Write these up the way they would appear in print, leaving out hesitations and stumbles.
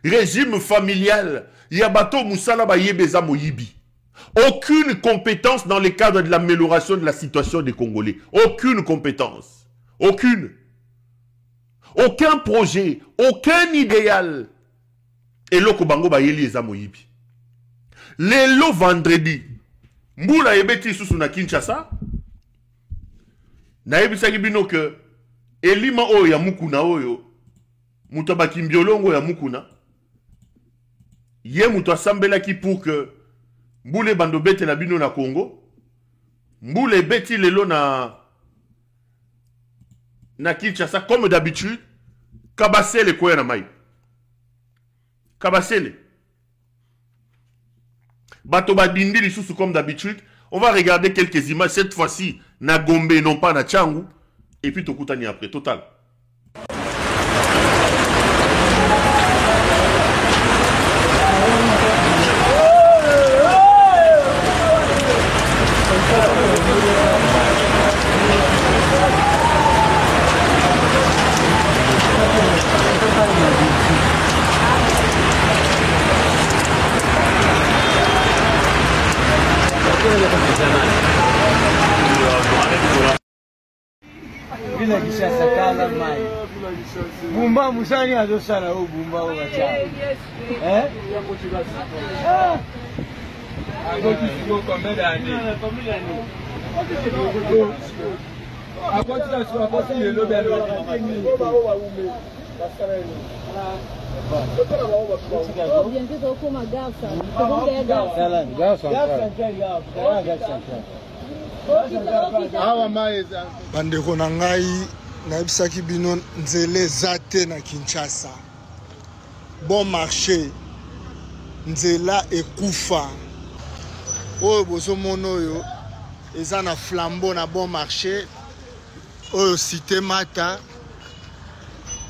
régime familial, Yabato Moussala Bayebeza Moyibi. Aucune compétence dans le cadre de l'amélioration de la situation des Congolais. Aucune compétence. Aucune. Aucun projet, aucun idéal. Et le Kobango Bayeli Eza Moyibi. Lelo vendredi, Mboula Ebeti Susu na Kinshasa, na ebisaki bino que Elima oyo ya Mukuna oyo, mutabaki mbiolongo ya Mukuna, ye muto asambelaki pour que Mboule bando bete na bino na Congo, Mboule beti lelo na Kinshasa, comme d'habitude, Kabasele koya na mai. Kabasele. Bato badindi lisusu comme d'habitude. On va regarder quelques images, cette fois-ci, na Gombe, non pas na Tchangu. Et puis Tokutani après, total. Bila Kishasa kala mai. Bumba musani azosala o bumba o bacha. Eh? Ah. Agoti siko combien d'années? Agoti la sua porte le lobe lo. Bandeko na ngai naibisaki bino nzele zate na Kinshasa. Bon marché nzela ekufa. Oyo bozomono oyo eza na flambeau na bon marché. Oyo cité Mata.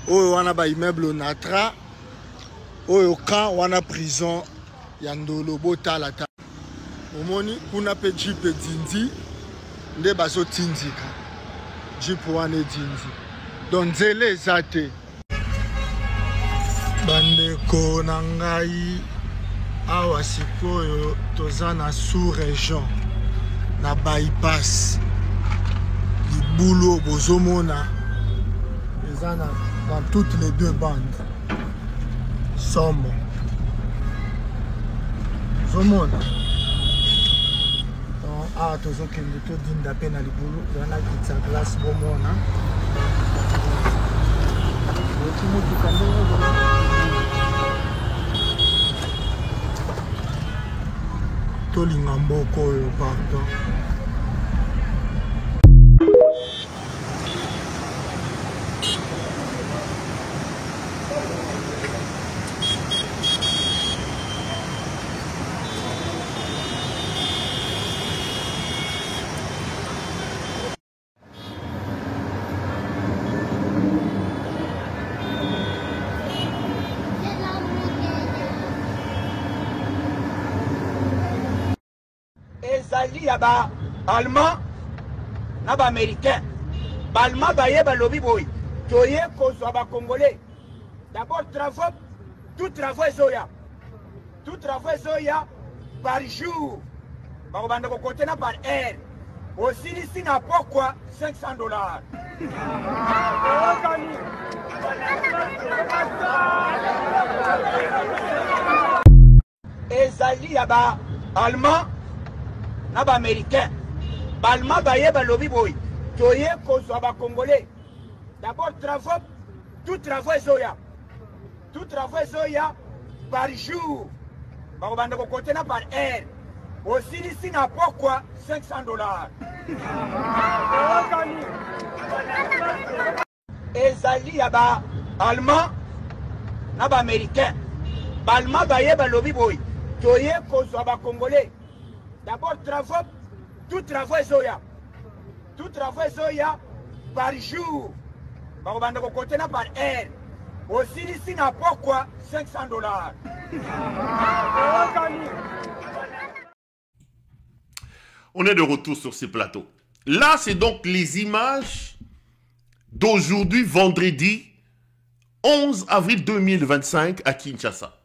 Oyo wana ba immeuble Natra. Oyo camp wana prison ya Ndolo botala ta. Omoni kuna pe jeep dindi nde bazo tindika. Jeep wana dindi. Donc nzele ezate. Bandeko na ngai awa sikoyo toza na sous-région na bypass. Libulu bozomona eza dans toutes les deux bandes. Somme. Zomona. Ah, tozo kende to dinda pe na libulu wana kitsa glace bomona. Tolinga mboko oyo, pardon. ezali ya ba allemand na ba américain. Ba allemand baye ba lobi boy. Toye kozwa ba congolais. D'abord travaux, tout travaux ezoya. Tout travaux ezoya par jour. Ba kobanda ko côté na par heure. Aussi ici na pourquoi $500. ezali ya ba allemand na ba américain. Ba allemand baye ba lobi boy. Toye kozwa ba congolais. D'abord travaux, tout travaux ezoya. Tout travaux ezoya par jour. Ba kobanda ko côté na par heure. Aussi ici na pourquoi $500. ezali ya ba allemand na ba américain. Ba allemand baye ba lobi boy. Toye kozwa ba congolais. D'abord travaux, tout travaux ezoya. Tout travaux ezoya par jour. Ba kobanda ko côté na par heure. Aussi ici na pourquoi $500. On est de retour sur ce plateau. Là, c'est donc les images d'aujourd'hui, vendredi 11 avril 2025 à Kinshasa.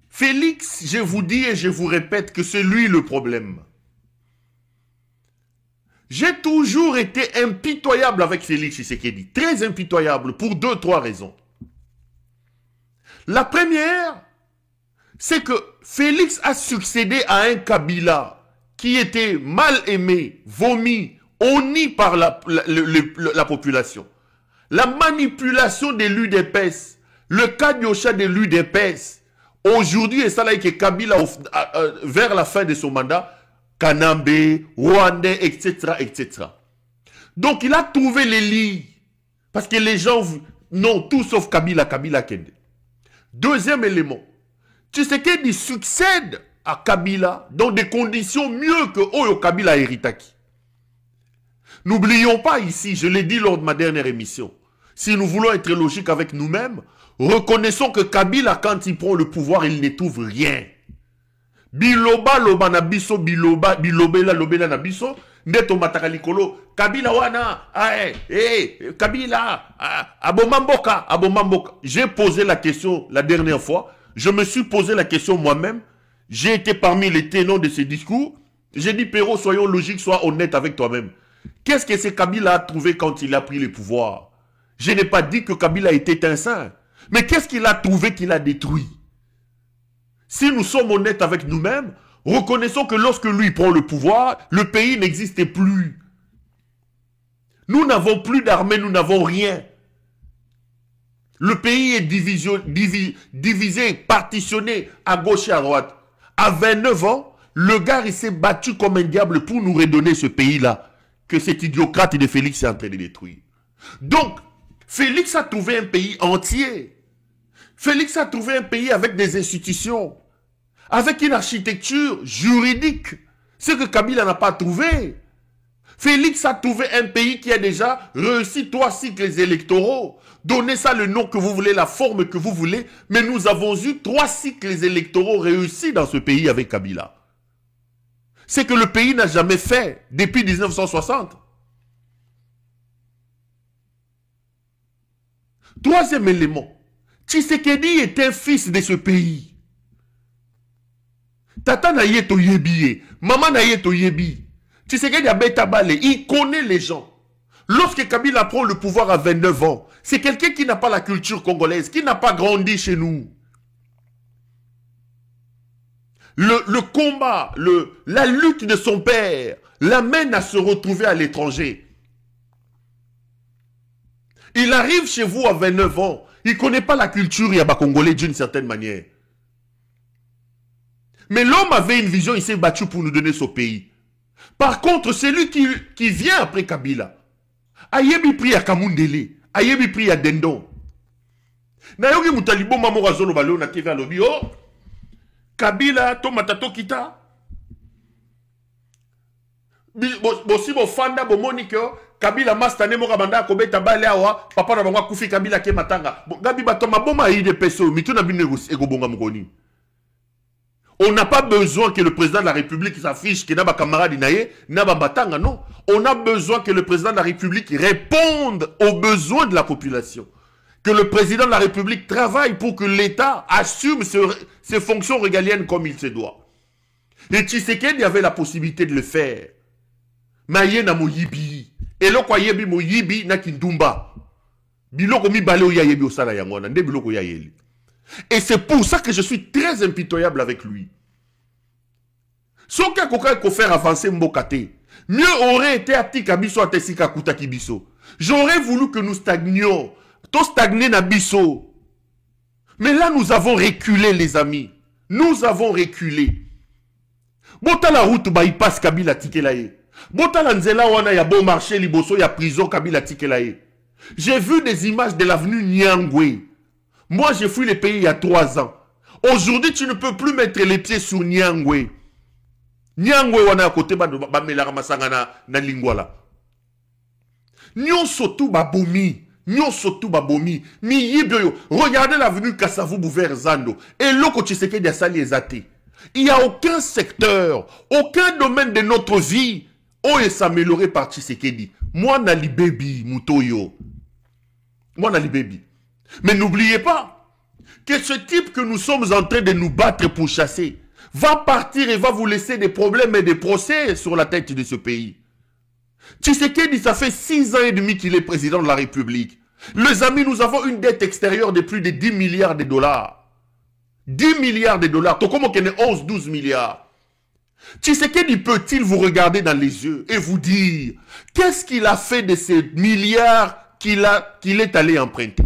Félix, je vous dis et je vous répète que c'est lui le problème. J'ai toujours été impitoyable avec Félix Tshisekedi. Très impitoyable pour 2-3 raisons. La première, c'est que Félix a succédé à un Kabila qui était mal aimé, vomi, honni par la population. La manipulation des l'UDPS, le cas Yosha de l'UDPS, aujourd'hui, et ça là que Kabila, vers la fin de son mandat, Kanambe, Rwandais, etc., etc. Donc il a trouvé les lits. Parce que les gens, non, tout sauf Kabila, Kabila Kende. Deuxième élément, Tshisekedi succède à Kabila dans des conditions mieux que Oyo Kabila Eritaki. N'oublions pas ici, je l'ai dit lors de ma dernière émission, si nous voulons être logiques avec nous-mêmes, reconnaissons que Kabila, quand il prend le pouvoir, il ne trouve rien. Biloba, loba na biso, biloba, bilobela, lobela na biso, neto matakalikolo, Kabila wana, Kabila, abomamboka, abomamboka. J'ai posé la question la dernière fois, je me suis posé la question moi-même, j'ai été parmi les ténors de ces discours, j'ai dit, Perrault, soyons logiques, sois honnête avec toi-même. Qu'est-ce que ce Kabila a trouvé quand il a pris le pouvoir? Je n'ai pas dit que Kabila était un saint, mais qu'est-ce qu'il a trouvé qu'il a détruit? Si nous sommes honnêtes avec nous-mêmes, reconnaissons que lorsque lui prend le pouvoir, le pays n'existait plus. Nous n'avons plus d'armée, nous n'avons rien. Le pays est divisé, partitionné à gauche et à droite. À 29 ans, le gars il s'est battu comme un diable pour nous redonner ce pays-là, que cet idiocrate de Félix est en train de détruire. Donc, Félix a trouvé un pays entier. Félix a trouvé un pays avec des institutions, avec une architecture juridique, ce que Kabila n'a pas trouvé. Félix a trouvé un pays qui a déjà réussi 3 cycles électoraux. Donnez ça le nom que vous voulez, la forme que vous voulez, mais nous avons eu 3 cycles électoraux réussis dans ce pays avec Kabila. C'est que le pays n'a jamais fait depuis 1960. Troisième élément. Tshisekedi est un fils de ce pays. Tata na ye to yebi, maman na ye to yebi. Tshisekedi a beta bale, il connaît les gens. Lorsque Kabila prend le pouvoir à 29 ans, c'est quelqu'un qui n'a pas la culture congolaise, qui n'a pas grandi chez nous. Le combat, la lutte de son père l'amène à se retrouver à l'étranger. Il arrive chez vous à 29 ans. Il ne connaît pas la culture yaba-congolais d'une certaine manière. Mais l'homme avait une vision, il s'est battu pour nous donner son pays. Par contre, celui qui vient après Kabila, Ayebi pris à Kamundele, Ayebi pris à Dendon. Nayogi Moutalibo Mamora Zolo Baleo na TV Alobi, oh, Kabila, Tomatato Kita. Bosi bo fanda bo monike Kabila mastane mo kabanda ko beta bale awa papa na bango kufi Kabila ke matanga gabi batoma boma yi de peso mituna bine ego bonga mukoni. On n'a pas besoin que le président de la République s'affiche que naba camarade naye naba batanga, non. On a besoin que le président de la République réponde aux besoins de la population. Que le président de la République travaille pour que l'État assume ses fonctions régaliennes comme il se doit. Et Tshisekedi avait la possibilité de le faire. Mais na moyibi. Et là quoi yebi moyibi na kindumba. Biloko mi baleo ya yebi osala yangona nde biloko ya yeli. Et c'est pour ça que je suis très impitoyable avec lui. Soka koka ko faire avancer Mbokate. Mieux aurait été atika biso atesika kutaki biso. J'aurais voulu que nous stagnions. To stagner na biso. Mais là nous avons reculé les amis. Nous avons reculé. Bota la route bypass Kabila tikelaye. Bota la nzela wana ya bon marché liboso ya prison Kabila tikelaye. J'ai vu des images de l'avenue Nyangwe. Moi j'ai fui le pays il y a 3 ans. Aujourd'hui tu ne peux plus mettre les pieds sur Nyangwe. Nyangwe wana à côté ba melara masanga na lingwala. Nyon sotu babomi. Nyon sotu babomi. Mi yibyo. Regardez l'avenue Kasavubu vers Zando. Et loko Tshisekedi asali ezate. Il n'y a aucun secteur, aucun domaine de notre vie où il s'améliorer par Tshisekedi. Moi, Nali Baby, Mutoyo. Moi, Nali Baby. Mais n'oubliez pas que ce type que nous sommes en train de nous battre pour chasser va partir et va vous laisser des problèmes et des procès sur la tête de ce pays. Tshisekedi, ça fait 6 ans et demi qu'il est président de la République. Les amis, nous avons une dette extérieure de plus de 10 milliards de dollars. 10 milliards de dollars. Comment qu'on est 11-12 milliards. Tshisekedi peut-il vous regarder dans les yeux et vous dire qu'est-ce qu'il a fait de ces milliards qu'il est allé emprunter?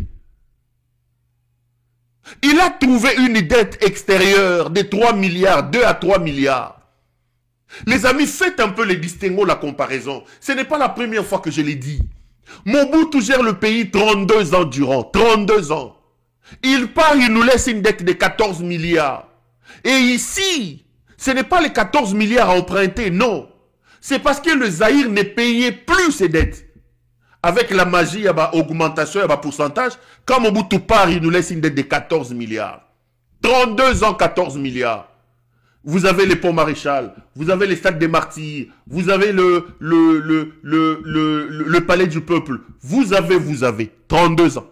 Il a trouvé une dette extérieure de 3 milliards, 2 à 3 milliards. Les amis, faites un peu les distinguos, la comparaison. Ce n'est pas la première fois que je l'ai dit. Mobutu gère le pays 32 ans durant. 32 ans. Il part, il nous laisse une dette de 14 milliards. Et ici, ce n'est pas les 14 milliards à emprunter, non. C'est parce que le Zaïre ne payait plus ses dettes. Avec la magie, il y a une augmentation, il y a un pourcentage. Quand Mobutu part, il nous laisse une dette de 14 milliards. 32 ans, 14 milliards. Vous avez les ponts Maréchal, vous avez les stades des martyrs, vous avez le palais du peuple. Vous avez 32 ans.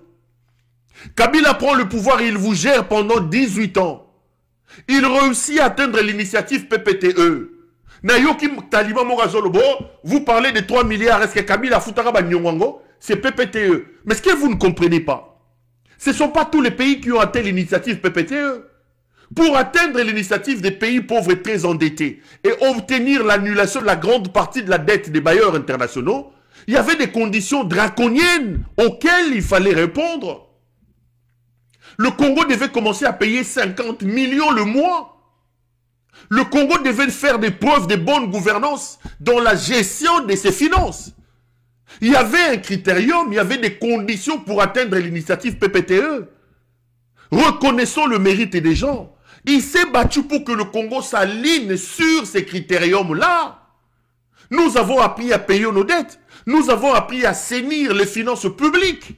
Kabila prend le pouvoir et il vous gère pendant 18 ans. Il réussit à atteindre l'initiative PPTE. Nayoki Taliban Morazolobo, vous parlez de 3 milliards, est-ce que Kabila Futaraba Nyongwango? C'est PPTE. Mais ce que vous ne comprenez pas, ce ne sont pas tous les pays qui ont atteint l'initiative PPTE. Pour atteindre l'initiative des pays pauvres et très endettés et obtenir l'annulation de la grande partie de la dette des bailleurs internationaux, il y avait des conditions draconiennes auxquelles il fallait répondre. Le Congo devait commencer à payer 50 millions le mois. Le Congo devait faire des preuves de bonne gouvernance dans la gestion de ses finances. Il y avait un critérium, il y avait des conditions pour atteindre l'initiative PPTE. Reconnaissons le mérite des gens. Il s'est battu pour que le Congo s'aligne sur ces critériums-là. Nous avons appris à payer nos dettes. Nous avons appris à assainir les finances publiques.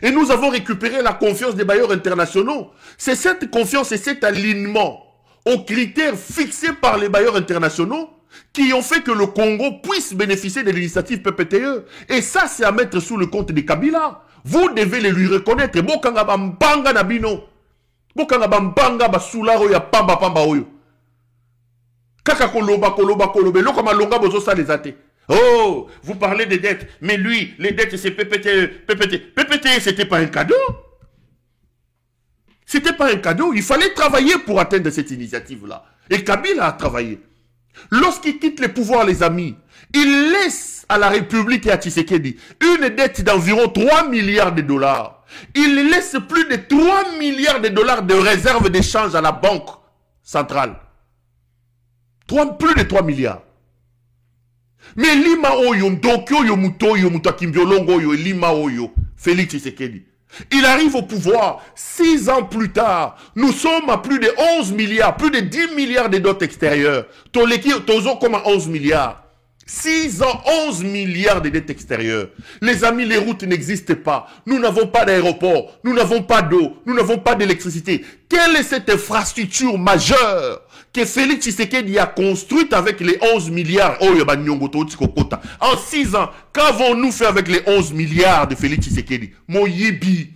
Et nous avons récupéré la confiance des bailleurs internationaux. C'est cette confiance et cet alignement aux critères fixés par les bailleurs internationaux qui ont fait que le Congo puisse bénéficier de l'initiative PPTE. Et ça, c'est à mettre sous le compte de Kabila. Vous devez le lui reconnaître. Bokanga bambanga nabino. Bokanga bambanga basularo ya pamba pamba oyo. Kaka koloba loko malonga bozo sa les athées. Oh, vous parlez des dettes, mais lui, les dettes c'est PPTE. PPTE, c'était pas un cadeau. C'était pas un cadeau. Il fallait travailler pour atteindre cette initiative-là. Et Kabila a travaillé. Lorsqu'il quitte le pouvoir, les amis, il laisse à la République et à Tshisekedi une dette d'environ 3 milliards de dollars. Il laisse plus de 3 milliards de dollars de réserves d'échange à la banque centrale. Plus de 3 milliards. Mais Lima Oyo, Ndokyo Yo Muto Yo Mutakimbiyolongo Yo, Lima Oyo, Félix Tshisekedi. Il arrive au pouvoir 6 ans plus tard. Nous sommes à plus de 11 milliards, plus de 10 milliards de dettes extérieures. Tozo comme à 11 milliards. 6 ans, 11 milliards de dettes extérieures. Les amis, les routes n'existent pas. Nous n'avons pas d'aéroport. Nous n'avons pas d'eau. Nous n'avons pas d'électricité. Quelle est cette infrastructure majeure que Félix Tshisekedi a construite avec les 11 milliards? En 6 ans, qu'avons-nous fait avec les 11 milliards de Félix Tshisekedi? Moyibi.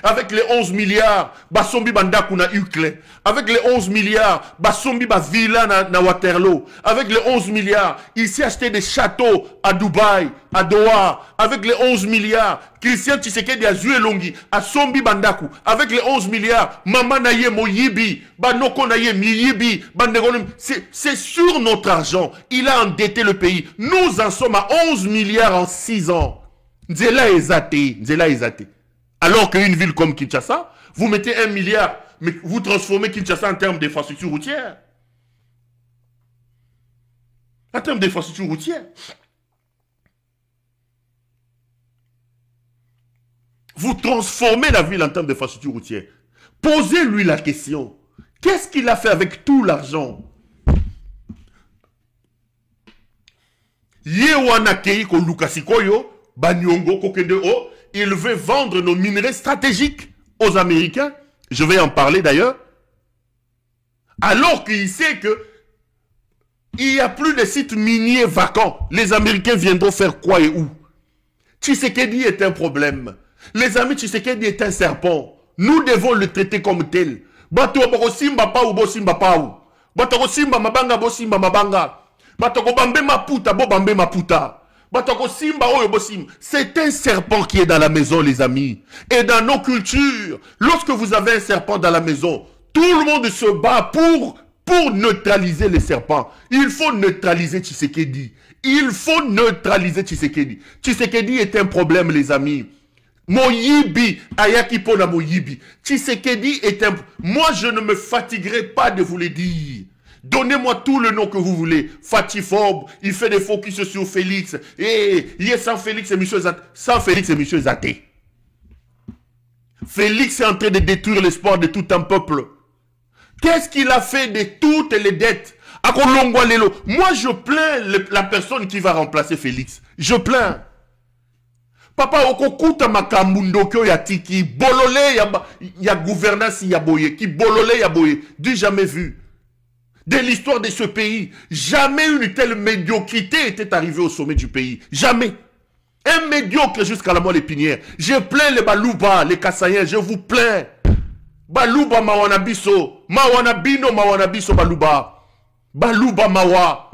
Avec les 11 milliards, Basombi Bandaku na Ukle. Avec les 11 milliards, Basombi Bavilla na Waterloo. Avec les 11 milliards, il s'est acheté des châteaux à Dubaï, à Doha. Avec les 11 milliards, Christian Tshisekedi a joué Longi, à Sombi Bandaku. Avec les 11 milliards, Mama Naye Moyibi, Banoko Naye Miyibi, Bandegolim. C'est sur notre argent. Il a endetté le pays. Nous en sommes à 11 milliards en 6 ans. Nzela Ezate. Nzela Ezate. Alors qu'une ville comme Kinshasa, vous mettez 1 milliard, mais vous transformez Kinshasa en termes d'infrastructure routière. En termes d'infrastructure routière. Vous transformez la ville en termes d'infrastructure routière. Posez-lui la question. Qu'est-ce qu'il a fait avec tout l'argent? Yewana Keiko Lukasikoyo, Banyongo Kokende O. Il veut vendre nos minerais stratégiques aux Américains. Je vais en parler d'ailleurs. Alors qu'il sait que il n'y a plus de sites miniers vacants. Les Américains viendront faire quoi et où? Tshisekedi est un problème. Les amis, Tshisekedi est un serpent. Nous devons le traiter comme tel. Bato simba pa ou bo simba pa ou. Bato simba mabanga bo simba mabanga. Bato bambe maputa bo bambe maputa. Bato simba o bo simba. C'est un serpent qui est dans la maison, les amis. Et dans nos cultures, lorsque vous avez un serpent dans la maison, tout le monde se bat pour neutraliser les serpents. Il faut neutraliser Tshisekedi. Il faut neutraliser Tshisekedi. Tshisekedi est un problème, les amis. Moyibi, Ayaki Pona Moyibi. Tshisekedi est un... Moi, je ne me fatiguerai pas de vous le dire. Donnez-moi tout le nom que vous voulez. Fatifobe, il fait des focus sur Félix. Et il est sans Félix et M. Zaté. Sans Félix et M. Zaté. Félix est en train de détruire l'espoir de tout un peuple. Qu'est-ce qu'il a fait de toutes les dettes? Moi, je plains la personne qui va remplacer Félix. Je plains. Papa, okokuta makambundo kyo ya tiki, bololé ya gouvernance ya boye, qui bololé ya boye, du jamais vu. De l'histoire de ce pays, jamais une telle médiocrité était arrivée au sommet du pays. Jamais. Un médiocre jusqu'à la moelle épinière. Je plains les Balouba, les Kassaïens, je vous plains. Balouba mawanabiso, mawanabino mawanabiso Balouba. Balouba mawa.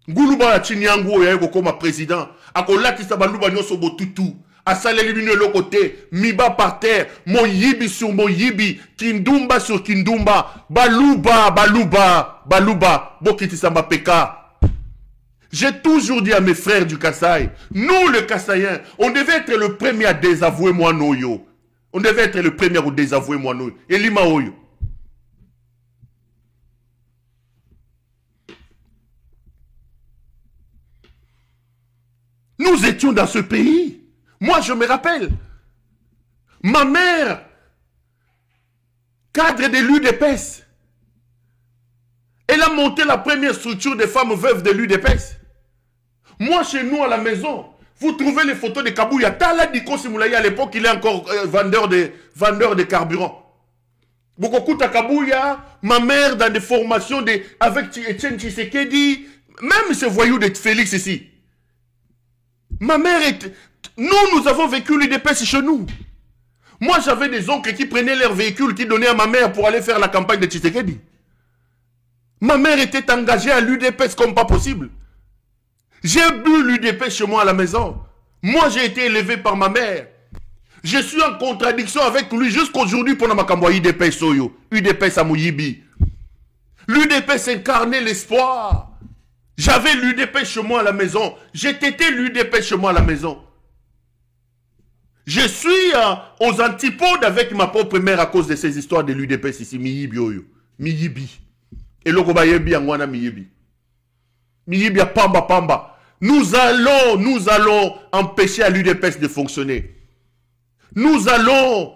Nguluba ya Chinyango ya koma président. Akolatisa Balouba nyoso botutu. Asale lumine le côté. Miba par terre. Moyibi sur Moyibi. Kindumba sur Kindumba. Balouba, Balouba, Balouba. Bokitisa Mapeka. J'ai toujours dit à mes frères du Kasaï, nous les Kassaïens, on devait être le premier à désavouer Moanoyo. On devait être le premier à désavouer Moanoyo. Et Limaoyo. Nous étions dans ce pays. Moi, je me rappelle. Ma mère, cadre de l'UDPS, elle a monté la première structure des femmes veuves de l'UDPS. Moi, chez nous, à la maison, vous trouvez les photos de Kabouya. Tala Diko Simoulaye, à l'époque, il est encore vendeur de carburant. Bokokuta Kabouya, ma mère dans des formations avec Etienne Tshisekedi, même ce voyou de Félix ici. Ma mère était... Nous avons vécu l'UDPS chez nous. Moi, j'avais des oncles qui prenaient leurs véhicules, qui donnaient à ma mère pour aller faire la campagne de Tshisekedi. Ma mère était engagée à l'UDPS comme pas possible. J'ai bu l'UDPS chez moi à la maison. Moi, j'ai été élevé par ma mère. Je suis en contradiction avec lui jusqu'aujourd'hui pour ma camboie UDPS Soyo. UDPS à Moyibi. L'UDPS incarnait l'espoir. J'avais l'UDPS chez moi à la maison. J'ai tété l'UDPS chez moi à la maison. Je suis aux antipodes avec ma propre mère à cause de ces histoires de l'UDPS ici. Miyibi Oyo. Miyibi. Et le Kobayebi Angwana Miyibi. Miyibi a Pamba Pamba. Nous allons empêcher à l'UDPS de fonctionner. Nous allons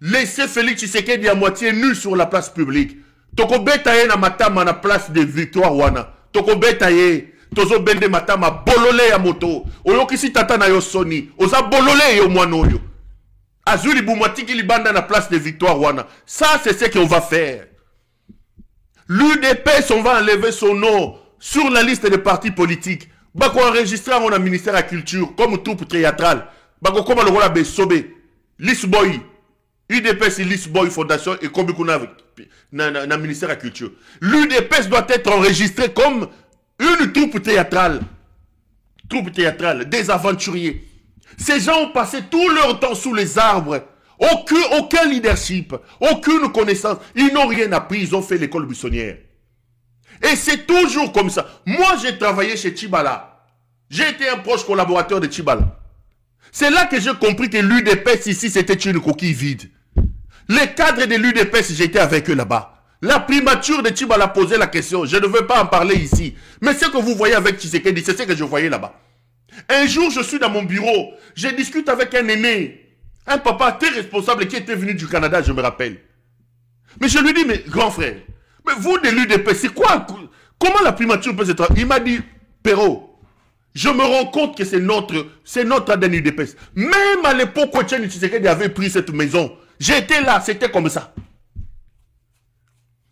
laisser Félix Tshisekedi à moitié nu sur la place publique. Toko betaye na matama na place de Victoire Wana. Toko betaye. Tozo bende matama bolole ya moto. Oyokisi tata na yo soni. Oza bolole yo mwano yo. Azuli bumwatiki libanda na place de Victoire Wana. Ça, c'est ce qu'on va faire. L'UDPS, on va enlever son nom sur la liste des partis politiques. Bako enregistrer mon ministère de la Culture comme troupe théâtrale. Bako comme le rôle de Sobe. Lisboy. UDPS Lisboy Fondation et comme na ministère de la Culture. L'UDPS doit être enregistré comme une troupe théâtrale. Troupe théâtrale. Des aventuriers. Ces gens ont passé tout leur temps sous les arbres. Aucun leadership. Aucune connaissance. Ils n'ont rien appris. Ils ont fait l'école buissonnière. Et c'est toujours comme ça. Moi, j'ai travaillé chez Tchibala. J'ai été un proche collaborateur de Tchibala. C'est là que j'ai compris que l'UDPS ici, c'était une coquille vide. Les cadres de l'UDPS, j'étais avec eux là-bas. La primature de Tchibala posait la question. Je ne veux pas en parler ici. Mais ce que vous voyez avec Tshisekedi, c'est ce que je voyais là-bas. Un jour, je suis dans mon bureau. Je discute avec un aîné. Un papa très responsable qui était venu du Canada, je me rappelle. Mais je lui dis, mais grand frère, mais vous de l'UDPS, c'est quoi? Comment la primature peut se travailler? Il m'a dit, Perrault, je me rends compte que c'est notre ADN UDPS. Même à l'époque où Etienne Tshisekedi avait pris cette maison, j'étais là, c'était comme ça.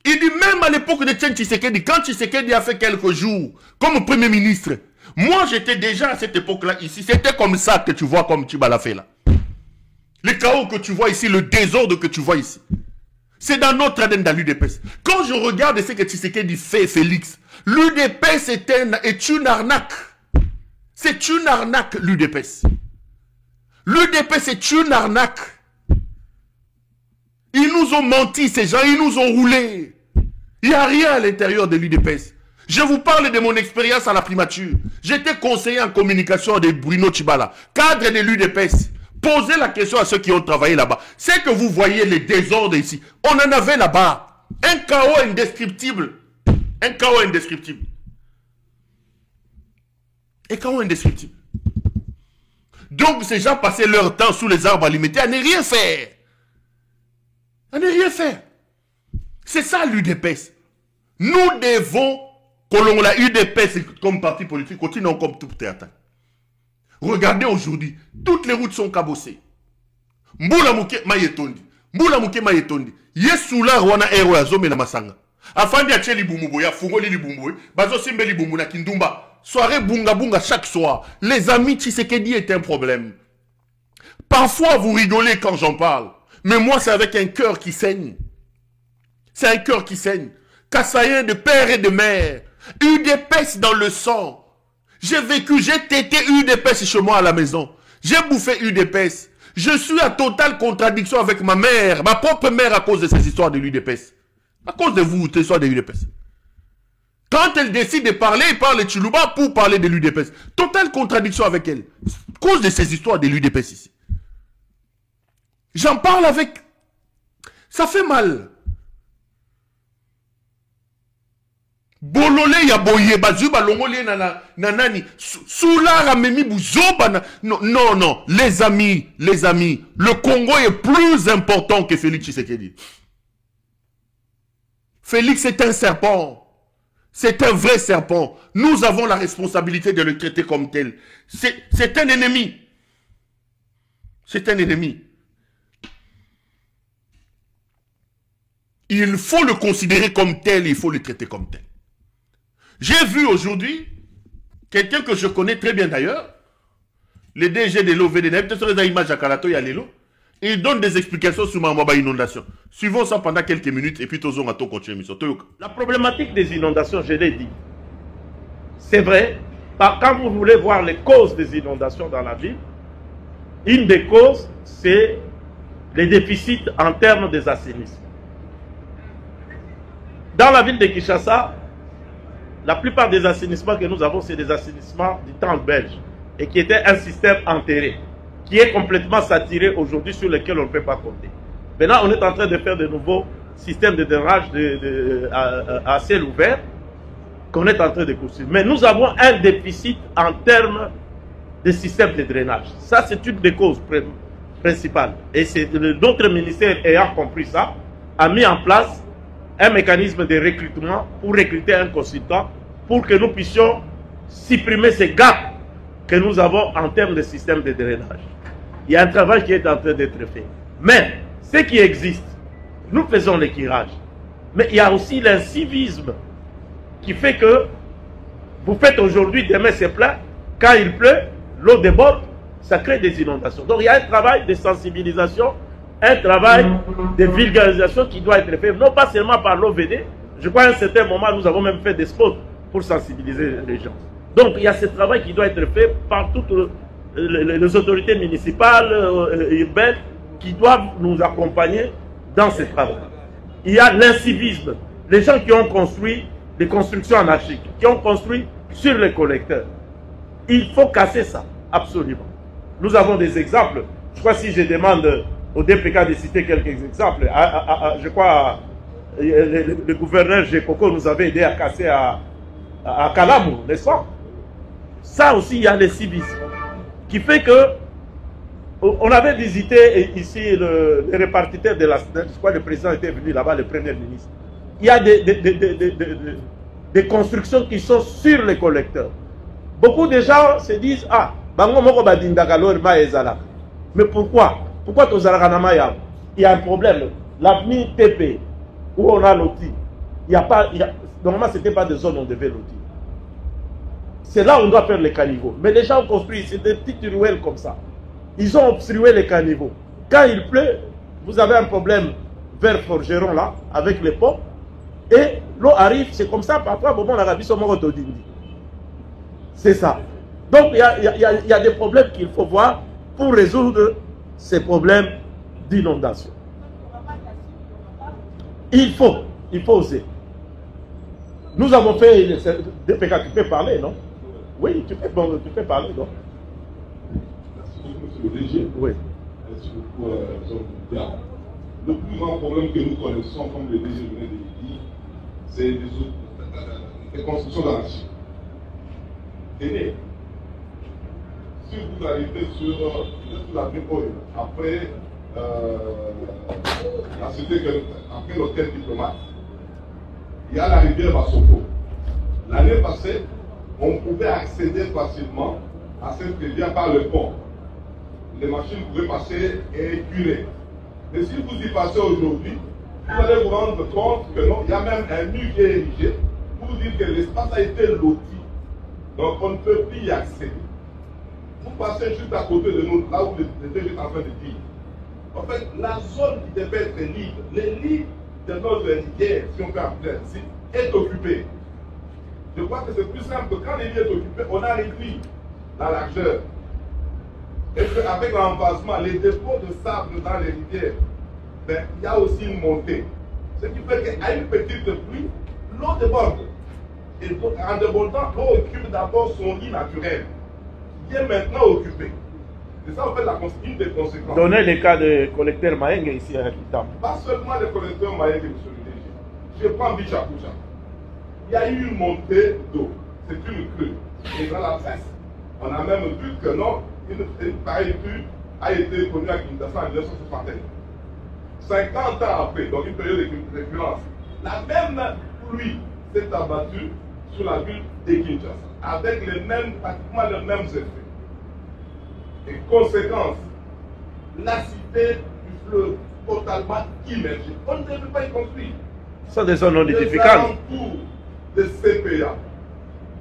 Il dit, même à l'époque de Etienne Tshisekedi, quand Tshisekedi a fait quelques jours comme Premier ministre, Moi, j'étais déjà à cette époque-là ici. C'était comme ça que tu vois comme Tchibala fait là. Le chaos que tu vois ici, le désordre que tu vois ici. C'est dans notre ADN dans l'UDPS. Quand je regarde ce que Tshisekedi fait, Félix, l'UDPS est une arnaque. C'est une arnaque, l'UDPS. L'UDPS est une arnaque. Ils nous ont menti, ces gens, ils nous ont roulé. Il n'y a rien à l'intérieur de l'UDPS. Je vous parle de mon expérience à la primature. J'étais conseiller en communication de Bruno Tchibala, cadre de l'UDPS. Posez la question à ceux qui ont travaillé là-bas. C'est que vous voyez les désordres ici. On en avait là-bas. Un chaos indescriptible. Un chaos indescriptible. Un chaos indescriptible. Donc ces gens passaient leur temps sous les arbres alimentés à ne rien faire. À ne rien faire. C'est ça l'UDPS. Nous devons, que la UDPS comme parti politique, continuons comme tout théâtre. Regardez aujourd'hui, toutes les routes sont cabossées. Mbula muke mayetondi. Mbula muke mayetondi. Yesula rwana ero ya zome na masanga. Afandi ache libumbu ya fungoli libumbu. Bazo simbe libumbu na kindumba. Soirée bunga bunga chaque soir. Les amis Tshisekedi est un problème. Parfois vous rigolez quand j'en parle. Mais moi c'est avec un cœur qui saigne. C'est un cœur qui saigne. Kassaïen de père et de mère. UDPS dans le sang. J'ai vécu, j'ai tété UDPS chez moi à la maison. J'ai bouffé UDPS. Je suis à totale contradiction avec ma mère, ma propre mère à cause de ces histoires de l'UDPS. À cause de vous, ces histoires de l'UDPS. Quand elle décide de parler, elle parle de Chiluba pour parler de l'UDPS. Totale contradiction avec elle. À cause de ces histoires de l'UDPS ici. J'en parle avec... Ça fait mal. Bolole ya boye bazuba longole nani soula memi buzoba non les amis le Congo est plus important que Félix Tshisekedi. Félix est un serpent, c'est un vrai serpent. Nous avons la responsabilité de le traiter comme tel. C'est un ennemi. C'est un ennemi. Il faut le considérer comme tel, il faut le traiter comme tel. J'ai vu aujourd'hui quelqu'un que je connais très bien d'ailleurs, le DG de l'OVDN, peut-être sur les images à Kalato et à Lelo, et il donne des explications sur ma inondation. Suivons ça pendant quelques minutes et puis tous on continue. La problématique des inondations, je l'ai dit, c'est vrai, quand vous voulez voir les causes des inondations dans la ville, une des causes, c'est les déficits en termes des assainissements. Dans la ville de Kinshasa, la plupart des assainissements que nous avons, c'est des assainissements du temps belge et qui était un système enterré, qui est complètement saturé aujourd'hui, sur lequel on ne peut pas compter. Maintenant, on est en train de faire de nouveaux systèmes de drainage à ciel ouvert qu'on est en train de construire. Mais nous avons un déficit en termes de système de drainage. Ça, c'est une des causes principales. Et c'est notre ministère, ayant compris ça, a mis en place un mécanisme de recrutement pour recruter un consultant pour que nous puissions supprimer ces gaps que nous avons en termes de système de drainage. Il y a un travail qui est en train d'être fait. Mais ce qui existe, nous faisons le curage. Mais il y a aussi l'incivisme qui fait que vous faites aujourd'hui, demain c'est plein, quand il pleut, l'eau déborde, ça crée des inondations. Donc il y a un travail de sensibilisation, un travail de vulgarisation qui doit être fait, non pas seulement par l'OVD. Je crois qu'à un certain moment, nous avons même fait des spots pour sensibiliser les gens. Donc, il y a ce travail qui doit être fait par toutes les autorités municipales, urbaines, qui doivent nous accompagner dans ce travail. Il y a l'incivisme. Les gens qui ont construit des constructions anarchiques, qui ont construit sur les collecteurs. Il faut casser ça, absolument. Nous avons des exemples. Je crois que si je demande au DPK de citer quelques exemples, je crois le gouverneur Gekoko nous avait aidé à casser à Kalamou, n'est-ce pas? Ça aussi, il y a le civisme qui fait que on avait visité ici le répartiteur de la SNEL, je crois que le président était venu là-bas, le premier ministre. Il y a des constructions qui sont sur les collecteurs. Beaucoup de gens se disent, ah, mais pourquoi? Pourquoi il y a un problème. L'avenir TP, où on a loti, normalement, ce n'était pas des zones où on devait lotir. c'est là où on doit faire les caniveaux. Mais les gens ont construit, c'est des petites ruelles comme ça. Ils ont obstrué les caniveaux. Quand il pleut, vous avez un problème vers Forgeron là, avec les ponts, et l'eau arrive, c'est comme ça, parfois, bon, on a rabis au Morotodindi. C'est ça. Donc, il y a des problèmes qu'il faut voir pour résoudre ces problèmes d'inondation. Il faut oser. Nous avons fait des PK, tu peux parler, non? Oui, tu peux parler, non? Merci beaucoup, monsieur le DG. Oui. Merci beaucoup, Jean-Pierre. Le plus grand problème que nous connaissons, comme le DG venait de le dire, c'est les constructions d'anarchie. Tenez, si vous arrivez sur la Bricoille, après la cité, après l'hôtel diplomate, il y a la rivière Bassoko. L'année passée, on pouvait accéder facilement à cette rivière par le pont. Les machines pouvaient passer et curer. Mais si vous y passez aujourd'hui, vous allez vous rendre compte que non, il y a même un mur qui est érigé pour dire que l'espace a été loti. Donc on ne peut plus y accéder. Vous passez juste à côté de nous, là où le DG est en train de dire. En fait, la zone qui devait être libre, les lits de notre rivière, si on peut appeler ainsi, est occupée. Je crois que c'est plus simple que quand les lits sont occupés, on a réduit la largeur. Et qu'avec l'envasement, les dépôts de sable dans les rivières, ben, il y a aussi une montée. Ce qui fait qu'à une petite pluie, l'eau déborde. Et donc, en débordant, l'eau occupe d'abord son lit naturel, qui est maintenant occupé. C'est ça, en fait, une des conséquences. Donnez les cas de collecteurs Maeng ici à Kitam. Pas seulement les collecteurs Maeng, monsieur le DG. Je prends Bichakucha. Il y a eu une montée d'eau. C'est une crue. Et dans la presse, on a même vu que non, une pareille crue a été connue à Kinshasa en 1961. 50 ans après, donc une période de récurrence, la même pluie s'est abattue sur la ville de Kinshasa, avec pratiquement les mêmes effets. Et conséquence, la cité du fleuve totalement immergée. On ne devait pas y construire. Ce sont des zones non Les édificantes. alentours de CPA,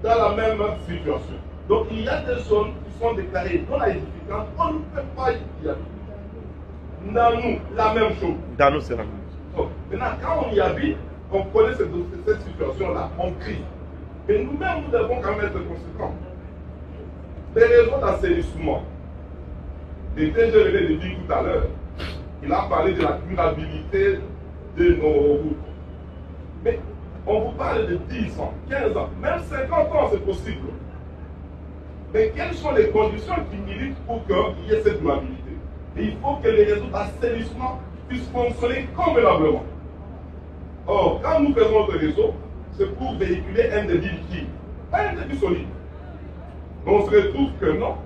dans la même situation. Donc il y a des zones qui sont déclarées non édificantes, on ne peut pas y habiter. Dans nous, la même chose. Dans nous, c'est la même chose. Donc, maintenant, quand on y habite, on connaît cette situation-là, on crie. Mais nous-mêmes, nous devons quand même être conséquents. Les réseaux d'assainissement, le DG venait de dire tout à l'heure, il a parlé de la durabilité de nos routes. Mais on vous parle de 10 ans, 15 ans, même 50 ans, c'est possible. Mais quelles sont les conditions qui militent pour qu'il y ait cette durabilité? Et il faut que les réseaux d'assainissement puissent fonctionner convenablement. Or, quand nous faisons notre réseau, c'est pour véhiculer un débit liquide, pas un débit solide. Mais on se retrouve que non.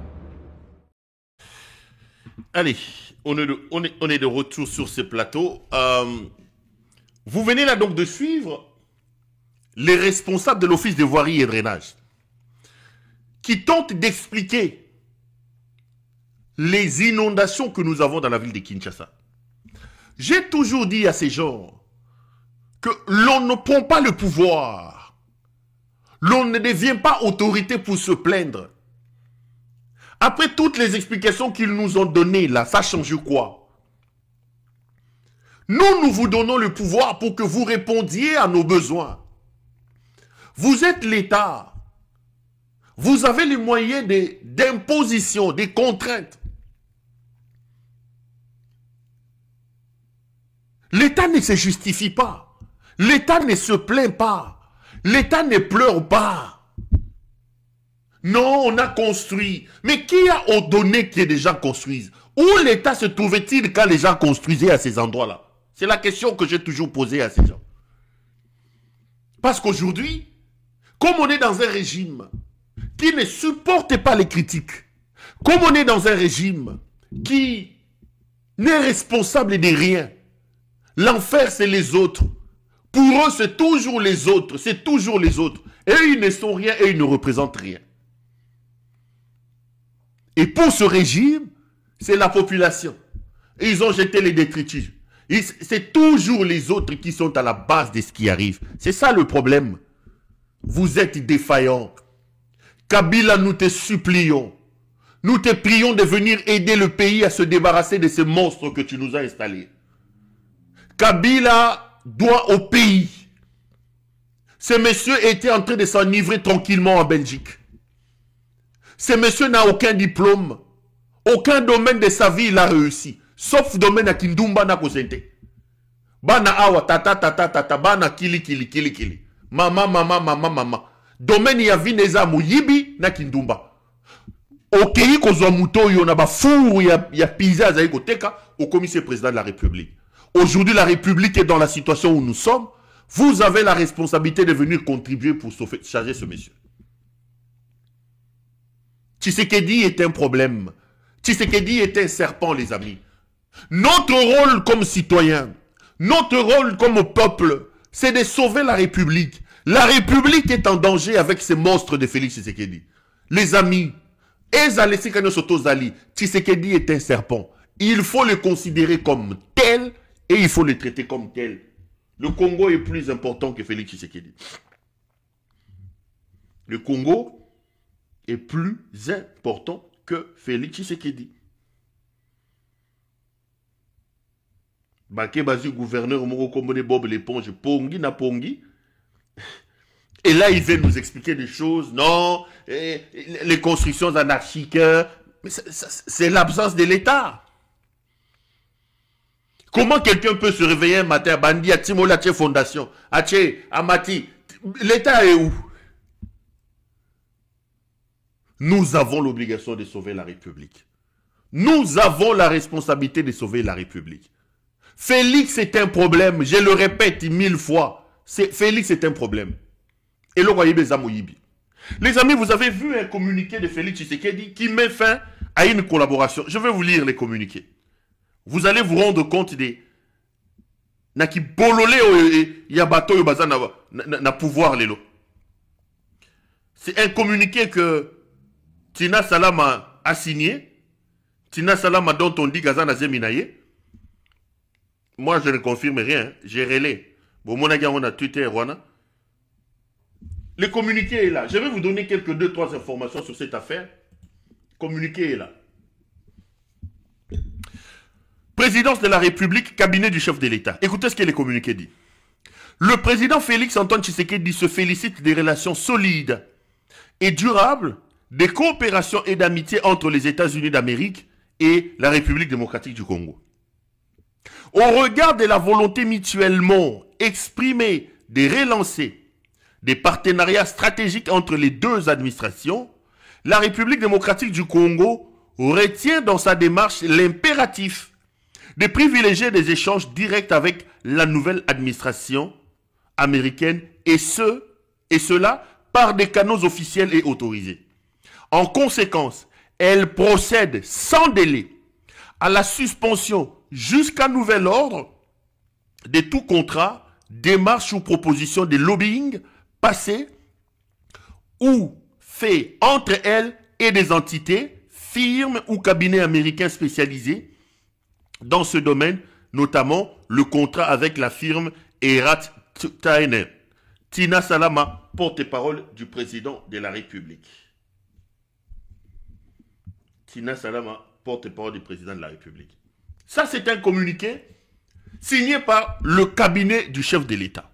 Allez, on est de retour sur ce plateau. Vous venez là donc de suivre les responsables de l'Office de voirie et drainage qui tentent d'expliquer les inondations que nous avons dans la ville de Kinshasa. J'ai toujours dit à ces gens que l'on ne prend pas le pouvoir. L'on ne devient pas autorité pour se plaindre. Après toutes les explications qu'ils nous ont données là, ça change quoi? Nous vous donnons le pouvoir pour que vous répondiez à nos besoins. Vous êtes l'État. Vous avez les moyens d'imposition, des contraintes. L'État ne se justifie pas. L'État ne se plaint pas. L'État ne pleure pas. Non, on a construit. Mais qui a ordonné que les gens construisent? Où l'État se trouvait-il quand les gens construisaient à ces endroits-là? C'est la question que j'ai toujours posée à ces gens. Parce qu'aujourd'hui, comme on est dans un régime qui ne supporte pas les critiques, comme on est dans un régime qui n'est responsable de rien, l'enfer c'est les autres. Pour eux c'est toujours les autres, c'est toujours les autres. Et ils ne sont rien et ils ne représentent rien. Et pour ce régime, c'est la population. Et ils ont jeté les détritus. C'est toujours les autres qui sont à la base de ce qui arrive. C'est ça le problème. Vous êtes défaillants. Kabila, nous te supplions. Nous te prions de venir aider le pays à se débarrasser de ces monstres que tu nous as installés. Kabila doit au pays. Ce monsieur était en train de s'enivrer tranquillement en Belgique. Ce monsieur n'a aucun diplôme. Aucun domaine de sa vie il a réussi. Sauf domaine à Kindumba na Kosente. Bana awa tata tata tata bana kili kili kili kili. Mama mama mama mama. Domaine ya vineza muyibi na Kindumba. Okei kozwa muto yo na ba four ya pizza za ekoteka au commissaire président de la République. Aujourd'hui la République est dans la situation où nous sommes. Vous avez la responsabilité de venir contribuer pour charger ce monsieur. Tshisekedi est un problème. Tshisekedi est un serpent, les amis. Notre rôle comme citoyens, notre rôle comme peuple, c'est de sauver la République. La République est en danger avec ces monstres de Félix Tshisekedi. Les amis, Tshisekedi est un serpent. Il faut le considérer comme tel et il faut le traiter comme tel. Le Congo est plus important que Félix Tshisekedi. Le Congo est plus important que Félix Tshisekedi. Baké Bazi, gouverneur Moro Kombone Bob l'éponge, Pongi na Pongi. Et là, il vient nous expliquer des choses. Non, les constructions anarchiques, c'est l'absence de l'État. Comment quelqu'un peut se réveiller un matin, Bandi, à Timola, Fondation, Ache, Amati, l'État est où? Nous avons l'obligation de sauver la République. Nous avons la responsabilité de sauver la République. Félix est un problème, je le répète 1000 fois. Félix est un problème. Et le Royaume des Amoyibi. Les amis, vous avez vu un communiqué de Félix Tshisekedi qui met fin à une collaboration. Je vais vous lire les communiqués. Vous allez vous rendre compte des naki bololé yabato yobaza na pouvoir lelo. C'est un communiqué que Tina Salama a signé. Tina Salama dont on dit Gazana Zeminaye. Moi je ne confirme rien, j'ai relais. Bon mon on a Twitter Rwanda. Le communiqué est là. Je vais vous donner quelques 2-3 informations sur cette affaire. Le communiqué est là. Présidence de la République, cabinet du chef de l'État. Écoutez ce que le communiqué dit. Le président Félix Antoine Tshisekedi se félicite des relations solides et durables, des coopérations et d'amitié entre les États-Unis d'Amérique et la République démocratique du Congo. Au regard de la volonté mutuellement exprimée de relancer des partenariats stratégiques entre les deux administrations, la République démocratique du Congo retient dans sa démarche l'impératif de privilégier des échanges directs avec la nouvelle administration américaine et cela par des canaux officiels et autorisés. En conséquence, elle procède sans délai à la suspension jusqu'à nouvel ordre de tout contrat, démarche ou proposition de lobbying passé ou fait entre elle et des entités, firmes ou cabinets américains spécialisés dans ce domaine, notamment le contrat avec la firme Erat Tainer. Tina Salama, porte-parole du président de la République. Tina Salama, porte-parole du président de la République. Ça, c'est un communiqué signé par le cabinet du chef de l'État.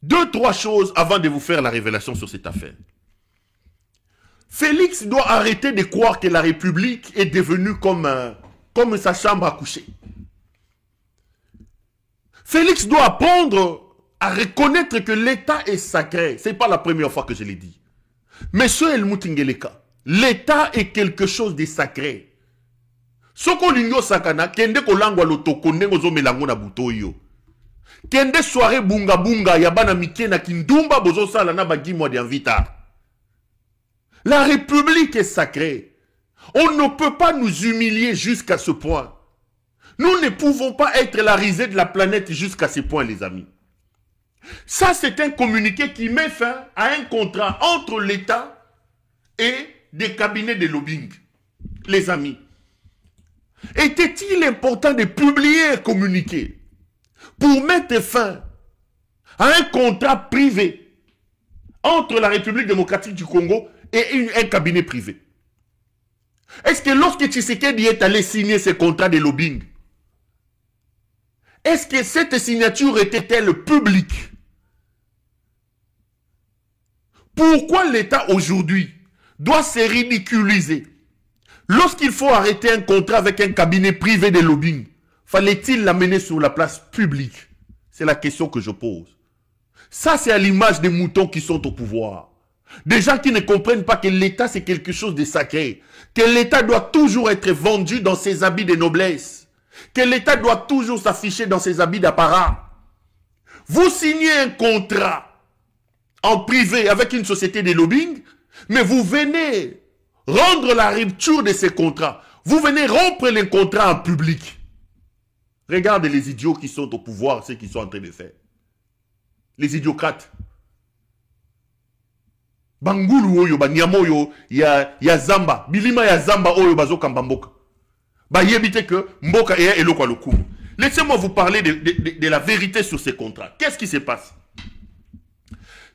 2-3 choses avant de vous faire la révélation sur cette affaire. Félix doit arrêter de croire que la République est devenue comme sa chambre à coucher. Félix doit apprendre à reconnaître que l'État est sacré. Ce n'est pas la première fois que je l'ai dit. Monsieur Elmoutingeleka, l'État est quelque chose de sacré. Soko lingo sakana, kende kolangwa lotoko nengozo melango na butoyo. Kende soirée bunga bunga yabana mike na kindumba bozo sala na bagimo de invita. La République est sacrée. On ne peut pas nous humilier jusqu'à ce point. Nous ne pouvons pas être la risée de la planète jusqu'à ce point, les amis. Ça, c'est un communiqué qui met fin à un contrat entre l'État et des cabinets de lobbying. Les amis, était-il important de publier un communiqué pour mettre fin à un contrat privé entre la République démocratique du Congo et un cabinet privé. Est-ce que lorsque Tshisekedi est allé signer ce contrat de lobbying, est-ce que cette signature était-elle publique? Pourquoi l'État aujourd'hui doit se ridiculiser? Lorsqu'il faut arrêter un contrat avec un cabinet privé de lobbying, fallait-il l'amener sur la place publique? C'est la question que je pose. Ça, c'est à l'image des moutons qui sont au pouvoir. Des gens qui ne comprennent pas que l'État, c'est quelque chose de sacré. Que l'État doit toujours être vendu dans ses habits de noblesse. Que l'État doit toujours s'afficher dans ses habits d'apparat. Vous signez un contrat en privé avec une société de lobbying, mais vous venez rendre la rupture de ces contrats. Vous venez rompre les contrats en public. Regardez les idiots qui sont au pouvoir, ceux qui sont en train de faire. Les idiocrates. Bangulu oyo, banyamo oyo, ya zamba. Bilima ya zamba oyo bazo kamba mboka. Ba yebite que mboka eya eloko lokumu. Laissez-moi vous parler de la vérité sur ces contrats. Qu'est-ce qui se passe?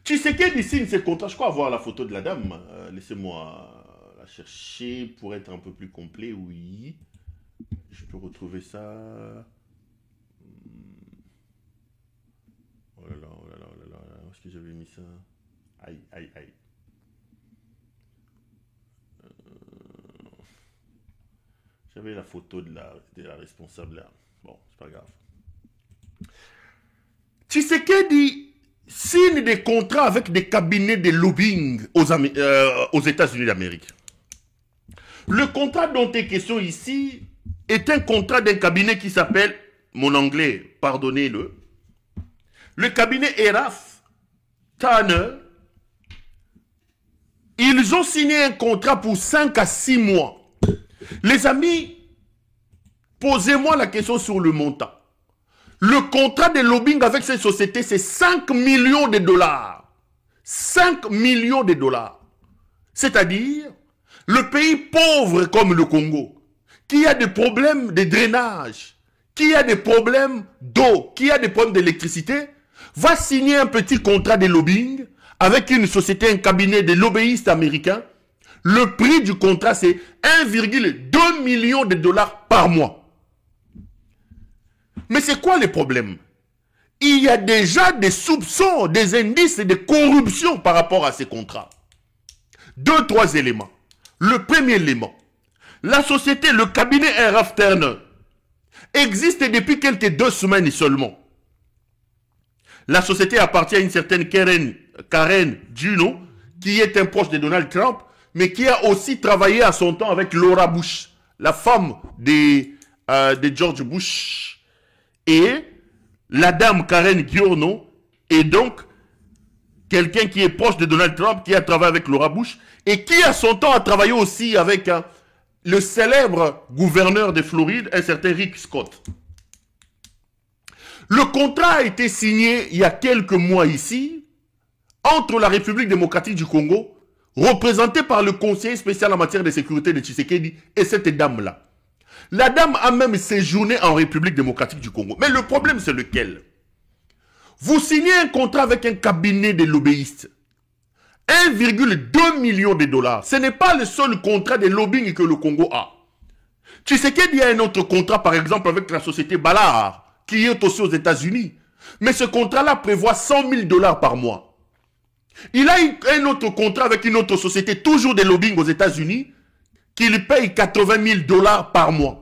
Tshisekedi signe ces contrats. Je crois avoir la photo de la dame. Laissez-moi la chercher pour être un peu plus complet. Oui. Je peux retrouver ça. Oh là là, oh là là, oh là là. Où est-ce que j'avais mis ça? Aïe, aïe, aïe. J'avais la photo de la responsable là. Bon, c'est pas grave. Tshisekedi signe des contrats avec des cabinets de lobbying aux États-Unis d'Amérique. Le contrat dont est question ici est un contrat d'un cabinet qui s'appelle, mon anglais, pardonnez-le, le cabinet Eraf Turner. Ils ont signé un contrat pour 5 à 6 mois. Les amis, posez-moi la question sur le montant. Le contrat de lobbying avec cette société, c'est 5 millions de dollars. 5 millions de dollars. C'est-à-dire, le pays pauvre comme le Congo, qui a des problèmes de drainage, qui a des problèmes d'eau, qui a des problèmes d'électricité, va signer un petit contrat de lobbying avec une société, un cabinet de lobbyistes américains. Le prix du contrat, c'est 1,2 million de dollars par mois. Mais c'est quoi le problème? Il y a déjà des soupçons, des indices de corruption par rapport à ces contrats. 2, 3 éléments. Le premier élément, la société, le cabinet Eraf Turner, existe depuis quelques 2 semaines seulement. La société appartient à une certaine Karen Juno, qui est un proche de Donald Trump, mais qui a aussi travaillé à son temps avec Laura Bush, la femme de George Bush. Et la dame Karen Giorno est donc quelqu'un qui est proche de Donald Trump, qui a travaillé avec Laura Bush, et qui à son temps a travaillé aussi avec le célèbre gouverneur de Floride, un certain Rick Scott. Le contrat a été signé il y a quelques mois ici, entre la République démocratique du Congo, représentée par le conseiller spécial en matière de sécurité de Tshisekedi, et cette dame-là. La dame a même séjourné en République démocratique du Congo. Mais le problème, c'est lequel? Vous signez un contrat avec un cabinet de lobbyistes. 1,2 million de dollars. Ce n'est pas le seul contrat de lobbying que le Congo a. Tshisekedi a un autre contrat, par exemple, avec la société Ballard, qui est aussi aux États-Unis. Mais ce contrat-là prévoit 100 000 dollars par mois. Il a un autre contrat avec une autre société, toujours de lobbying aux États-Unis, qui lui paye 80 000 dollars par mois.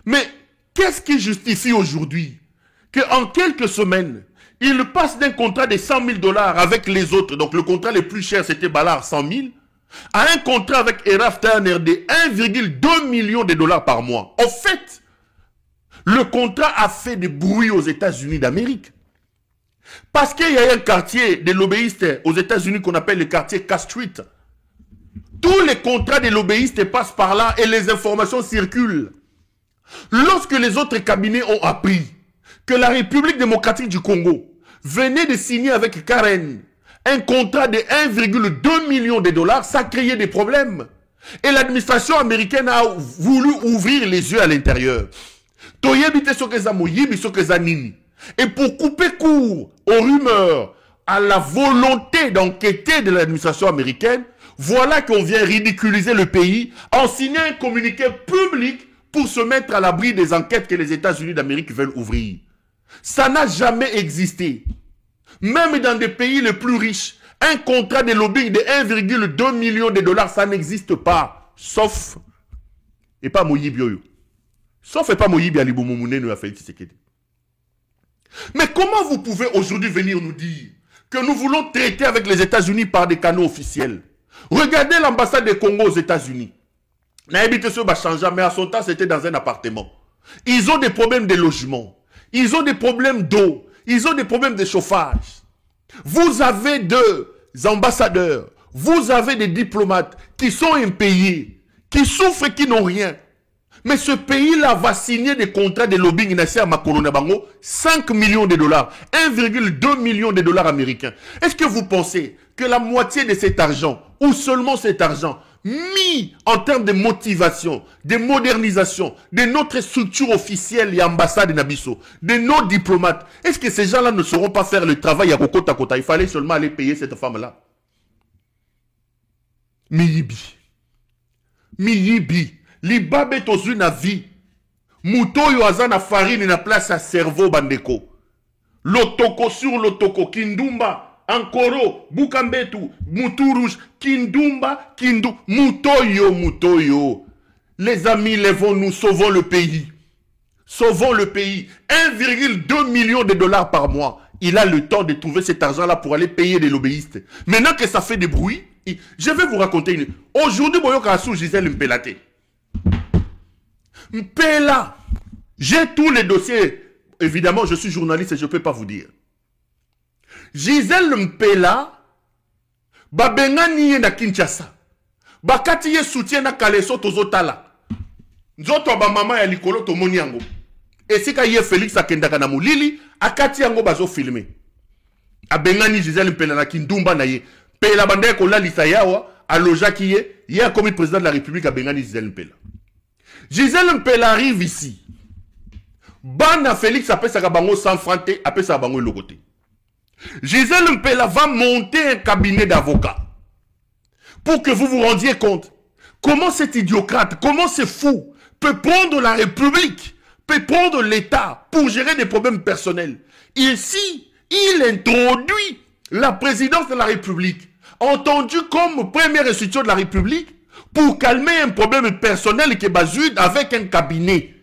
Mais qu'est-ce qui justifie aujourd'hui qu'en quelques semaines, il passe d'un contrat de 100 000 dollars avec les autres, donc le contrat le plus cher c'était Ballard 100 000, à un contrat avec Eraf Turner de 1,2 million de dollars par mois. En fait, le contrat a fait des bruits aux États-Unis d'Amérique. Parce qu'il y a un quartier des lobbyistes aux États-Unis qu'on appelle le quartier Cass Street. Tous les contrats des lobbyistes passent par là et les informations circulent. Lorsque les autres cabinets ont appris que la République démocratique du Congo venait de signer avec Karen un contrat de 1,2 million de dollars, ça créait des problèmes. Et l'administration américaine a voulu ouvrir les yeux à l'intérieur. Et pour couper court aux rumeurs, à la volonté d'enquêter de l'administration américaine, voilà qu'on vient ridiculiser le pays en signant un communiqué public pour se mettre à l'abri des enquêtes que les États-Unis d'Amérique veulent ouvrir. Ça n'a jamais existé. Même dans des pays les plus riches, un contrat de lobbying de 1,2 million de dollars, ça n'existe pas. Sauf, et pas Moïbi Oyo. Sauf et pas Moïbi Aliboumoumoune ou Félix Tshisekedi. Mais comment vous pouvez aujourd'hui venir nous dire que nous voulons traiter avec les États-Unis par des canaux officiels? Regardez l'ambassade du Congo aux États-Unis. N'habite sur Bachanja, mais à son temps, c'était dans un appartement. Ils ont des problèmes de logement. Ils ont des problèmes d'eau. Ils ont des problèmes de chauffage. Vous avez deux ambassadeurs. Vous avez des diplomates qui sont impayés, qui souffrent et qui n'ont rien. Mais ce pays-là va signer des contrats de lobbying à Makolo Nabango, 5 millions de dollars, 1,2 million de dollars américains. Est-ce que vous pensez que la moitié de cet argent, ou seulement cet argent, mis en termes de motivation, de modernisation, de notre structure officielle et ambassade de Nabiso, de nos diplomates, est-ce que ces gens-là ne sauront pas faire le travail à Kokota Kota? Il fallait seulement aller payer cette femme-là. Miyibi. Miyibi. Libabe tozu na vie. Mutoyo azana farine na place à cerveau bandeko. Lotoko sur lotoko. Kindumba, Ankoro, Bukambetu, Moutou-Rouge, Kindumba, Mutoyo, Mutoyo. Les amis, lèvons-nous, sauvons le pays. Sauvons le pays. 1,2 million de dollars par mois. Il a le temps de trouver cet argent-là pour aller payer les lobbyistes. Maintenant que ça fait des bruits, je vais vous raconter une... Aujourd'hui, Boyoka Assou Gisèle Mpelate. Mpela, j'ai tous les dossiers. Évidemment, je suis journaliste et je ne peux pas vous dire. Gisèle Mpela, Babengani na Kinshasa, Bakati ye soutien na Kaleso tozotala. Nzoto ba mama ya likolo to moni yango. Esika ye Félix akendaka na molili, akati yango bazo filmer. Abengani Gisèle Mpela na Kindumba na ye. Pela bande ko la lisa yawa, aloja ki ye a comme président de la République Abengani Gisèle Mpela. Gisèle Mpela arrive ici. Bana Félix appelle sa bango sans franté, appelle sa bango logoté. Gisèle Mpela va monter un cabinet d'avocats. Pour que vous vous rendiez compte. Comment cet idiocrate, comment ce fou peut prendre la République, peut prendre l'État pour gérer des problèmes personnels. Ici, il introduit la présidence de la République, entendu comme première institution de la République, pour calmer un problème personnel qui est basé avec un cabinet.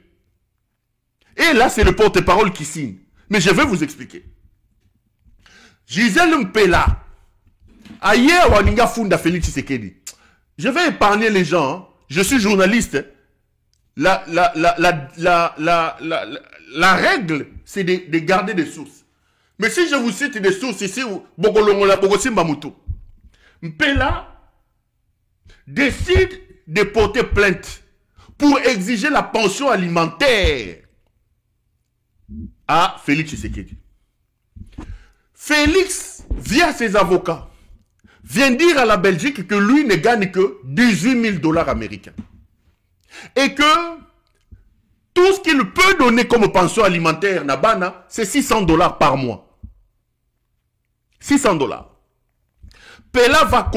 Et là, c'est le porte-parole qui signe. Mais je vais vous expliquer. Gisèle Mpela, ailleurs, Waninga Funda Félix Tshisekedi. Je vais épargner les gens. Hein. Je suis journaliste. La règle, c'est de garder des sources. Mais si je vous cite des sources ici, Mpela décide de porter plainte pour exiger la pension alimentaire à Félix Tshisekedi. Félix, via ses avocats, vient dire à la Belgique que lui ne gagne que 18 000 dollars américains. Et que tout ce qu'il peut donner comme pension alimentaire, Nabana, c'est 600 dollars par mois. 600 dollars. Pela va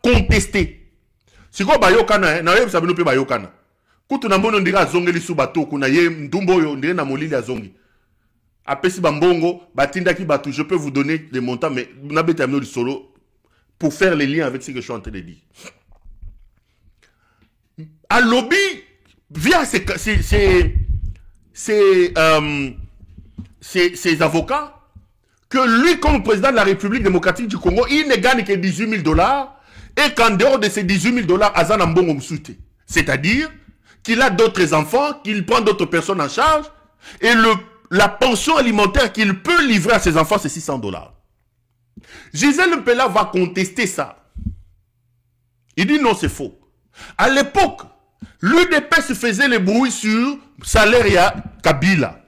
contester. Si vous avez un Kutu na mbono ndira zongeli subato kuna ye ndumbo yo ndire na molili azongi. Apesi bambongo batinda ki batu, je peux vous donner des montants mais nabeta amno du solo pour faire les liens avec ce que je suis en train de dire. À lobby via ces avocats que lui comme président de la République démocratique du Congo, il ne gagne que 18 000 dollars et qu'en dehors de ces 18 000 dollars, Azan Mbongo Msoute. C'est-à-dire qu'il a d'autres enfants, qu'il prend d'autres personnes en charge, et la pension alimentaire qu'il peut livrer à ses enfants, c'est 600 dollars. Gisèle Mpela va contester ça. Il dit non, c'est faux. À l'époque, l'UDPS faisait les bruits sur salaire à Kabila.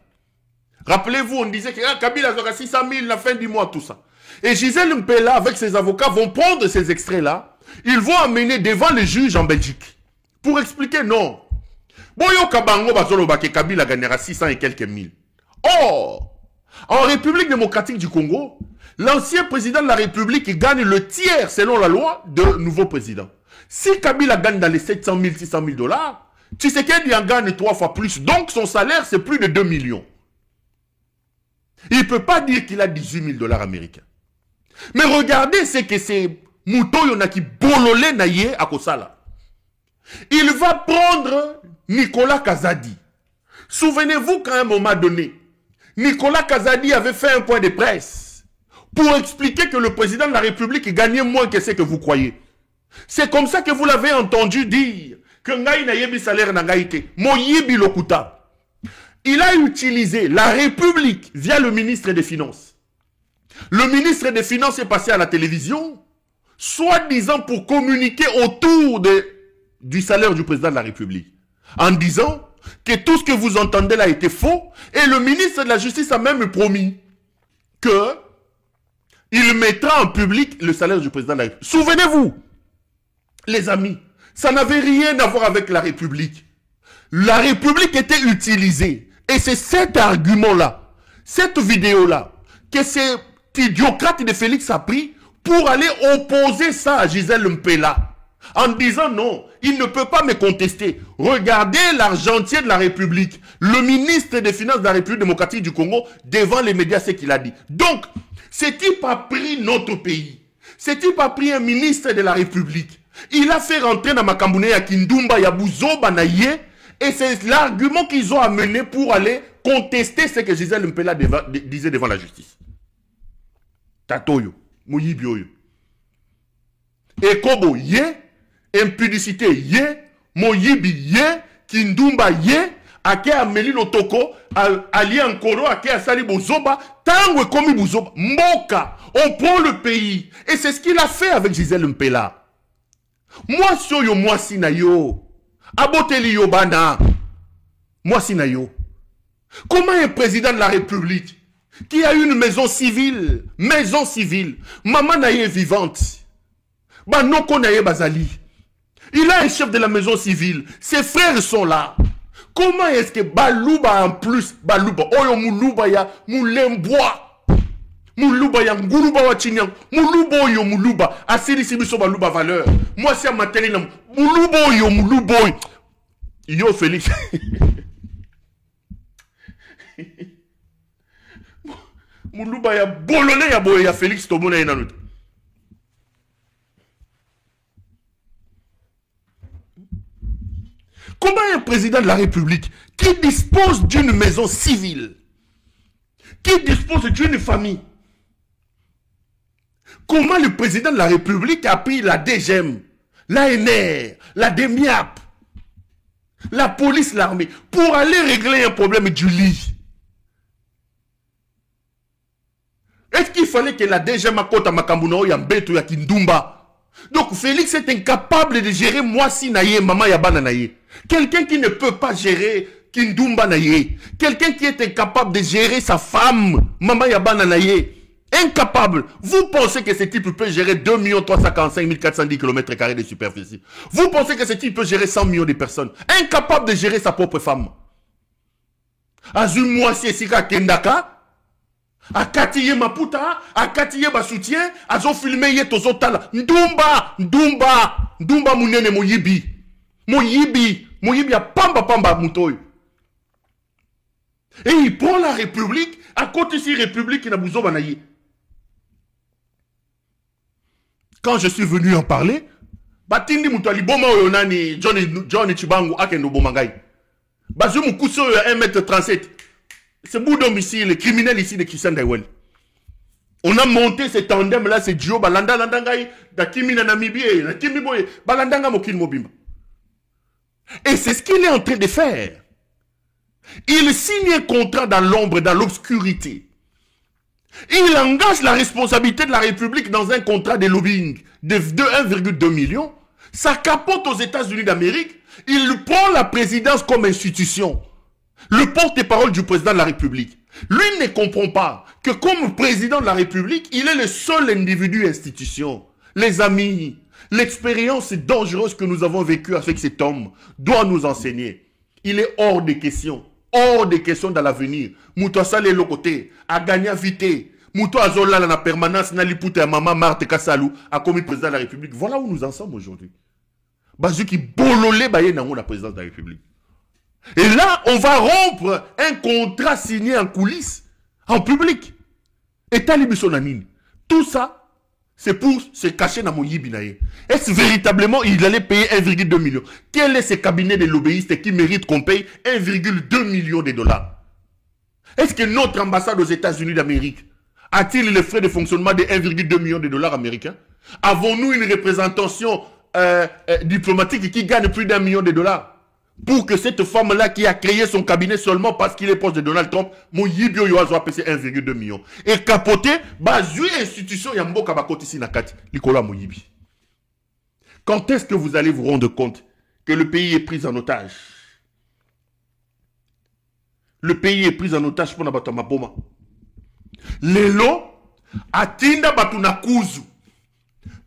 Rappelez-vous, on disait que Kabila aura 600 000 la fin du mois, tout ça. Et Gisèle Mpela, avec ses avocats, vont prendre ces extraits-là, ils vont amener devant les juges en Belgique. Pour expliquer non. Boyo Kabango Bazolo Bake Kabila gagnera 600 et quelques mille. Or, En République démocratique du Congo, l'ancien président de la République gagne le tiers, selon la loi, de nouveau président. Si Kabila gagne dans les 700 000, 600 000 dollars, Tshisekedi en gagne 3 fois plus. Donc son salaire, c'est plus de 2 millions. Il ne peut pas dire qu'il a 18 000 dollars américains. Mais regardez ce que c'est Mouto Yonaki Bololé Naye à Kosala. Il va prendre Nicolas Kazadi. Souvenez-vous qu'à un moment donné, Nicolas Kazadi avait fait un point de presse pour expliquer que le président de la République gagnait moins que ce que vous croyez. C'est comme ça que vous l'avez entendu dire que Ngaï Nayebi salaire Nangaïté, Moyibi Lokuta. Il a utilisé la République via le ministre des Finances. Le ministre des Finances est passé à la télévision, soi-disant pour communiquer autour du salaire du président de la République, en disant que tout ce que vous entendez là était faux, et le ministre de la Justice a même promis qu'il mettra en public le salaire du président de la République. Souvenez-vous, les amis, ça n'avait rien à voir avec la République. La République était utilisée, et c'est cet argument-là, cette vidéo-là, que cet idiocrate de Félix a pris pour aller opposer ça à Gisèle Mpela. En disant non, il ne peut pas me contester. Regardez l'argentier de la République, le ministre des Finances de la République démocratique du Congo, devant les médias, ce qu'il a dit. Donc, ce type a pris notre pays. Ce type a pris un ministre de la République. Il a fait rentrer dans Makambune ya Kindumba, ya Buzoba Naye, et c'est l'argument qu'ils ont amené pour aller contester ce que Gisèle Mpela disait devant la justice. Tatoyo, Mouyibioyo. Ekobo ye, impudicité ye, Moyibi ye, Kindumba ye, ake ameli lotoko, ali ankoro, ake asali bozoba, tango komi bozoba, mboka, on prend le pays. Et c'est ce qu'il a fait avec Gisèle Mpela. Moi soyo, moi sinayo, aboteli yobana, moi sinayo. Comment un président de la République, qui a une maison civile, maman naye est vivante, Banoko naye bazali, il a un chef de la maison civile, ses frères sont là. Comment est-ce que Balouba en plus, Balouba, Oyo Moulouba ya Moulemboa, Moulouba ya Ngoulouba wa Chinyang, Moulouba Oyo Moulouba, Asiri Sibiso Balouba valeur. Moi c'est à Matérina, Moulouba Oyo Moulouba. Yo Félix. Moulouba ya Bololé ya Boye ya Félix Tomona Yenanout. Comment un président de la République qui dispose d'une maison civile, qui dispose d'une famille, comment le président de la République a pris la DGM, l'ANR, la DEMIAP, la police, l'armée, pour aller régler un problème du lit? Est-ce qu'il fallait que la DGM akota Makambuna ya Mbeto ya Kindumba? Donc Félix est incapable de gérer Mwasi Naye, Mama Yabana Naye. Quelqu'un qui ne peut pas gérer Kindumba Naye. Quelqu'un qui est incapable de gérer sa femme, Mama Yabana Naye. Incapable. Vous pensez que ce type peut gérer 2 345 410 km² de superficie? Vous pensez que ce type peut gérer 100 millions de personnes? Incapable de gérer sa propre femme. Azum Mwasi Esika Kendaka, Akatiye Maputa, Akatiye Basoutien, Azo filmé Ye Tozotala. Ndumba Mounene Moyibi. Moyibi a Pamba Moutoy. Et il prend la République, à côté de cette République qui n'a pas besoin. Quand je suis venu en parler, Batindi Moutali Boma Oyonani, Johnny Chibangu, Akendo Bomangai. Bazou Moukousso 1m37. C'est bout domicile, les criminels ici de Christian Daiwel. On a monté ce tandem-là, c'est duo, Balanda Landangai, Dakimina Namibie, Nakimiboye, Balandanga Mokin Mobimba. Et c'est ce qu'il est en train de faire. Il signe un contrat dans l'ombre, dans l'obscurité. Il engage la responsabilité de la République dans un contrat de lobbying de 1,2 million. Ça capote aux États-Unis d'Amérique. Il prend la présidence comme institution. Le porte-parole du président de la République. Lui ne comprend pas que comme président de la République, il est le seul individu institution. Les amis, l'expérience dangereuse que nous avons vécue avec cet homme doit nous enseigner. Il est hors de question hors des questions dans l'avenir. Mouto Salé le côté, a gagné vite. Mouto Azola la permanence, n'a lipoute à maman Marthe Kassalou, a commis président de la République. Voilà où nous en sommes aujourd'hui. Bazu qui bololé baye dans la présidence de la République. Et là, on va rompre un contrat signé en coulisses, en public. Et Talibisonanine. Tout ça, c'est pour se cacher dans mon yibinaye. Est-ce véritablement il allait payer 1,2 million? Quel est ce cabinet de lobbyistes qui mérite qu'on paye 1,2 million de dollars? Est-ce que notre ambassade aux États-Unis d'Amérique a-t-il les frais de fonctionnement de 1,2 million de dollars américains? Avons-nous une représentation diplomatique qui gagne plus d'1 million de dollars? Pour que cette femme-là qui a créé son cabinet seulement parce qu'il est proche de Donald Trump, mon yibio yoazo a payé 1,2 million. Et capoté, bah, zui institution yamboka bakoti sinakati, likola mon yibi. Quand est-ce que vous allez vous rendre compte que le pays est pris en otage? Le pays est pris en otage pour n'abattre ma boma. Lelo, atinda batuna kuzu.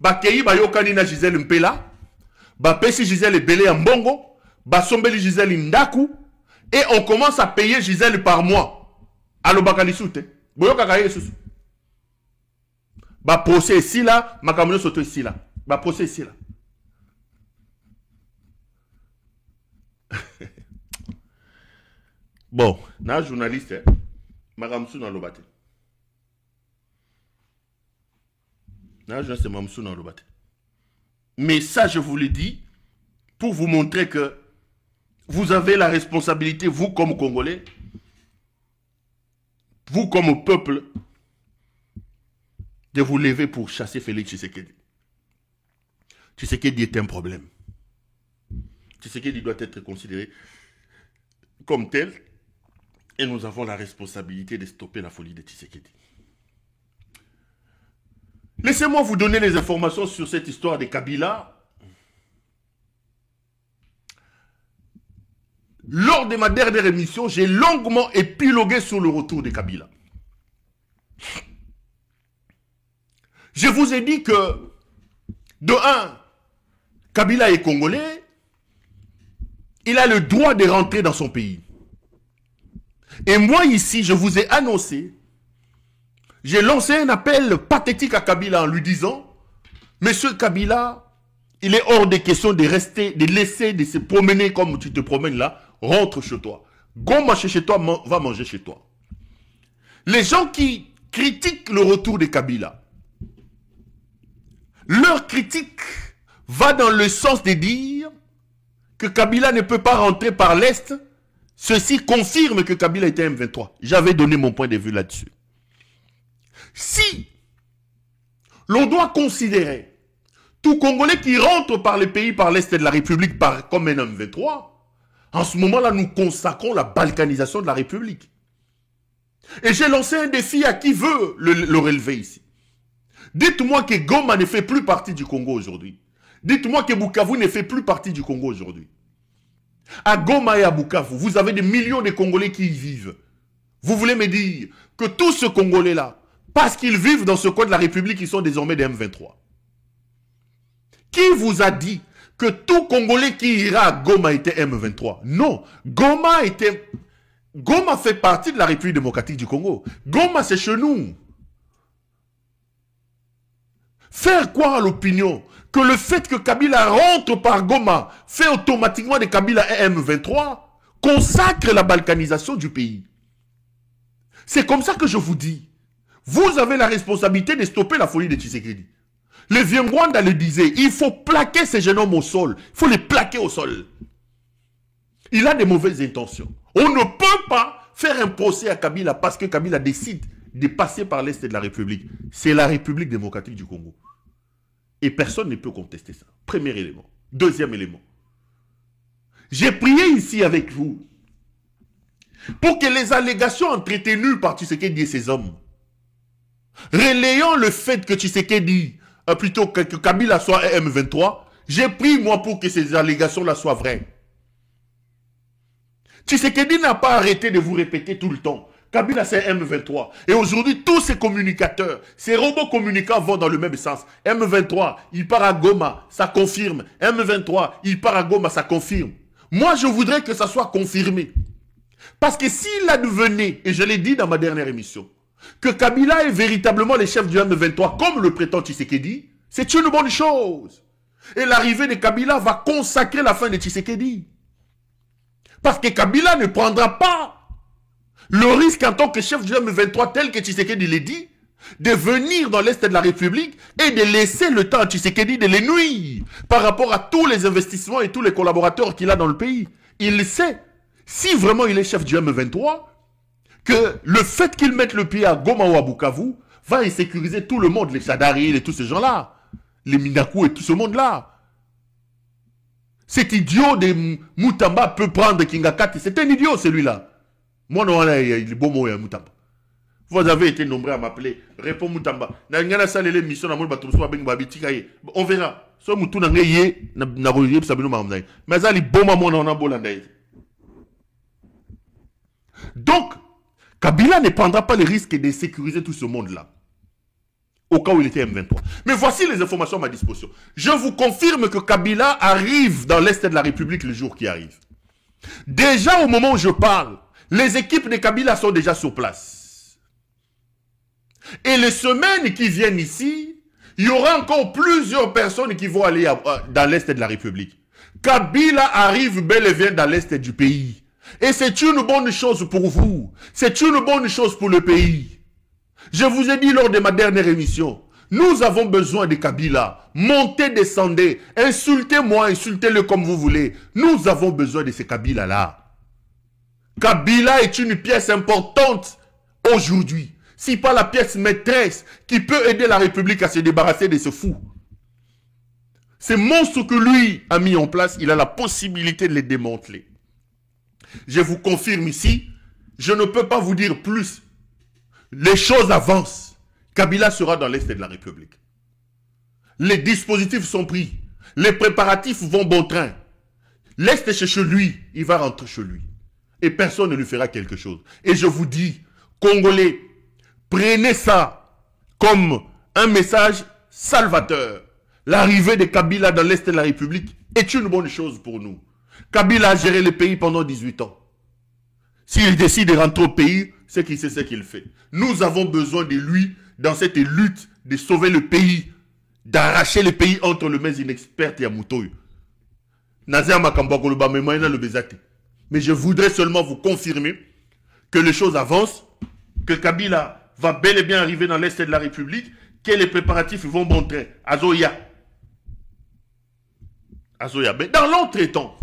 Bakei bayokani na Gisèle Mpela, bapesi Gisèle Belé en bongo, basombeli Gisèle Ndaku, et on commence à payer Gisèle par mois. Allo bakalisute. Boyoka kaye susu. Ba procès ici là, makamune soto ici là. Ba procès ici là. Bon, na journaliste, makamsu na lobate. Na journaliste makamsu na lobate. Mais ça, je vous le dis pour vous montrer que vous avez la responsabilité, vous comme Congolais, vous comme peuple, de vous lever pour chasser Félix Tshisekedi. Tshisekedi est un problème. Tshisekedi doit être considéré comme tel, et nous avons la responsabilité de stopper la folie de Tshisekedi. Laissez-moi vous donner les informations sur cette histoire de Kabila. Lors de ma dernière émission, j'ai longuement épilogué sur le retour de Kabila. Je vous ai dit que, de un, Kabila est congolais, il a le droit de rentrer dans son pays. Et moi ici, je vous ai annoncé, j'ai lancé un appel pathétique à Kabila en lui disant, Monsieur Kabila, il est hors de question de rester, de laisser, de se promener comme tu te promènes là. Rentre chez toi. Go marcher chez toi, va manger chez toi. Les gens qui critiquent le retour de Kabila, leur critique va dans le sens de dire que Kabila ne peut pas rentrer par l'Est. Ceci confirme que Kabila était M23. J'avais donné mon point de vue là-dessus. Si l'on doit considérer tout Congolais qui rentre par les pays par l'Est de la République comme un M23, en ce moment-là, nous consacrons la balkanisation de la République. Et j'ai lancé un défi à qui veut le relever ici. Dites-moi que Goma ne fait plus partie du Congo aujourd'hui. Dites-moi que Bukavu ne fait plus partie du Congo aujourd'hui. À Goma et à Bukavu, vous avez des millions de Congolais qui y vivent. Vous voulez me dire que tous ces Congolais-là, parce qu'ils vivent dans ce coin de la République, ils sont désormais des M23. Qui vous a dit que tout Congolais qui ira à Goma était M23? Non, Goma fait partie de la République démocratique du Congo. Goma, c'est chez nous. Faire croire à l'opinion que le fait que Kabila rentre par Goma fait automatiquement de Kabila un M23 consacre la balkanisation du pays. C'est comme ça que je vous dis. Vous avez la responsabilité de stopper la folie de Tshisekedi. Le vieux Rwanda le disait, il faut plaquer ces jeunes hommes au sol. Il faut les plaquer au sol. Il a des mauvaises intentions. On ne peut pas faire un procès à Kabila parce que Kabila décide de passer par l'Est de la République. C'est la République démocratique du Congo. Et personne ne peut contester ça. Premier élément. Deuxième élément. J'ai prié ici avec vous pour que les allégations entretenues par Tshisekedi et ses hommes, relayant le fait que Tshisekedi plutôt que Kabila soit M23, j'ai pris moi pour que ces allégations-là soient vraies. Tshisekedi n'a pas arrêté de vous répéter tout le temps. Kabila c'est M23. Et aujourd'hui, tous ces communicateurs, ces robots communicants vont dans le même sens. M23, il part à Goma, ça confirme. M23, il part à Goma, ça confirme. Moi, je voudrais que ça soit confirmé. Parce que s'il advenait, et je l'ai dit dans ma dernière émission, que Kabila est véritablement le chef du M23, comme le prétend Tshisekedi, c'est une bonne chose. Et l'arrivée de Kabila va consacrer la fin de Tshisekedi. Parce que Kabila ne prendra pas le risque en tant que chef du M23, tel que Tshisekedi l'a dit, de venir dans l'Est de la République et de laisser le temps à Tshisekedi de les nuire par rapport à tous les investissements et tous les collaborateurs qu'il a dans le pays. Il sait, si vraiment il est chef du M23, que le fait qu'il mette le pied à Goma ou à Bukavu va insécuriser tout le monde, les Chadari et tous ces gens-là, les Minakou et tout ce monde-là. Cet idiot de Moutamba peut prendre Kingakati, c'est un idiot celui-là. Moi, non, il est beau mot, Moutamba. Vous avez été nombreux à m'appeler. Réponds Moutamba. On verra. Donc, Kabila ne prendra pas le risque de sécuriser tout ce monde-là. Au cas où il était M23. Mais voici les informations à ma disposition. Je vous confirme que Kabila arrive dans l'Est de la République le jour qui arrive. Déjà au moment où je parle, les équipes de Kabila sont déjà sur place. Et les semaines qui viennent ici, il y aura encore plusieurs personnes qui vont aller dans l'Est de la République. Kabila arrive bel et bien dans l'Est du pays. Et c'est une bonne chose pour vous. C'est une bonne chose pour le pays. Je vous ai dit lors de ma dernière émission, nous avons besoin de Kabila. Montez, descendez, insultez-moi, insultez-le comme vous voulez. Nous avons besoin de ces Kabila-là. Kabila est une pièce importante aujourd'hui. Si pas la pièce maîtresse qui peut aider la République à se débarrasser de ce fou. Ces monstres que lui a mis en place, il a la possibilité de les démanteler. Je vous confirme ici, je ne peux pas vous dire plus. Les choses avancent. Kabila sera dans l'Est de la République. Les dispositifs sont pris. Les préparatifs vont bon train. L'Est est chez lui, il va rentrer chez lui. Et personne ne lui fera quelque chose. Et je vous dis, Congolais, prenez ça comme un message salvateur. L'arrivée de Kabila dans l'Est de la République est une bonne chose pour nous. Kabila a géré le pays pendant 18 ans. S'il décide de rentrer au pays, c'est qu'il sait ce qu'il fait. Nous avons besoin de lui dans cette lutte de sauver le pays, d'arracher le pays entre les mains inexpertes et à Moutoy. Mais je voudrais seulement vous confirmer que les choses avancent, que Kabila va bel et bien arriver dans l'Est de la République, que les préparatifs vont bon train. Azoya. Azoya. Mais dans l'entretemps,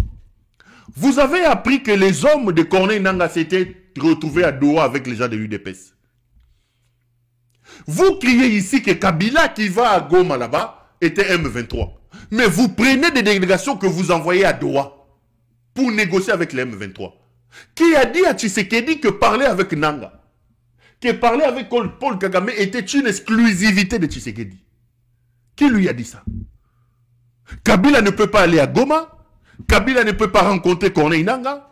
vous avez appris que les hommes de Corneille Nangaa s'étaient retrouvés à Doha avec les gens de l'UDPS. Vous criez ici que Kabila qui va à Goma là-bas était M23. Mais vous prenez des délégations que vous envoyez à Doha pour négocier avec les M23. Qui a dit à Tshisekedi que parler avec Nangaa, que parler avec Paul Kagame était une exclusivité de Tshisekedi? Qui lui a dit ça? Kabila ne peut pas aller à Goma. Kabila ne peut pas rencontrer Corneille Nangaa.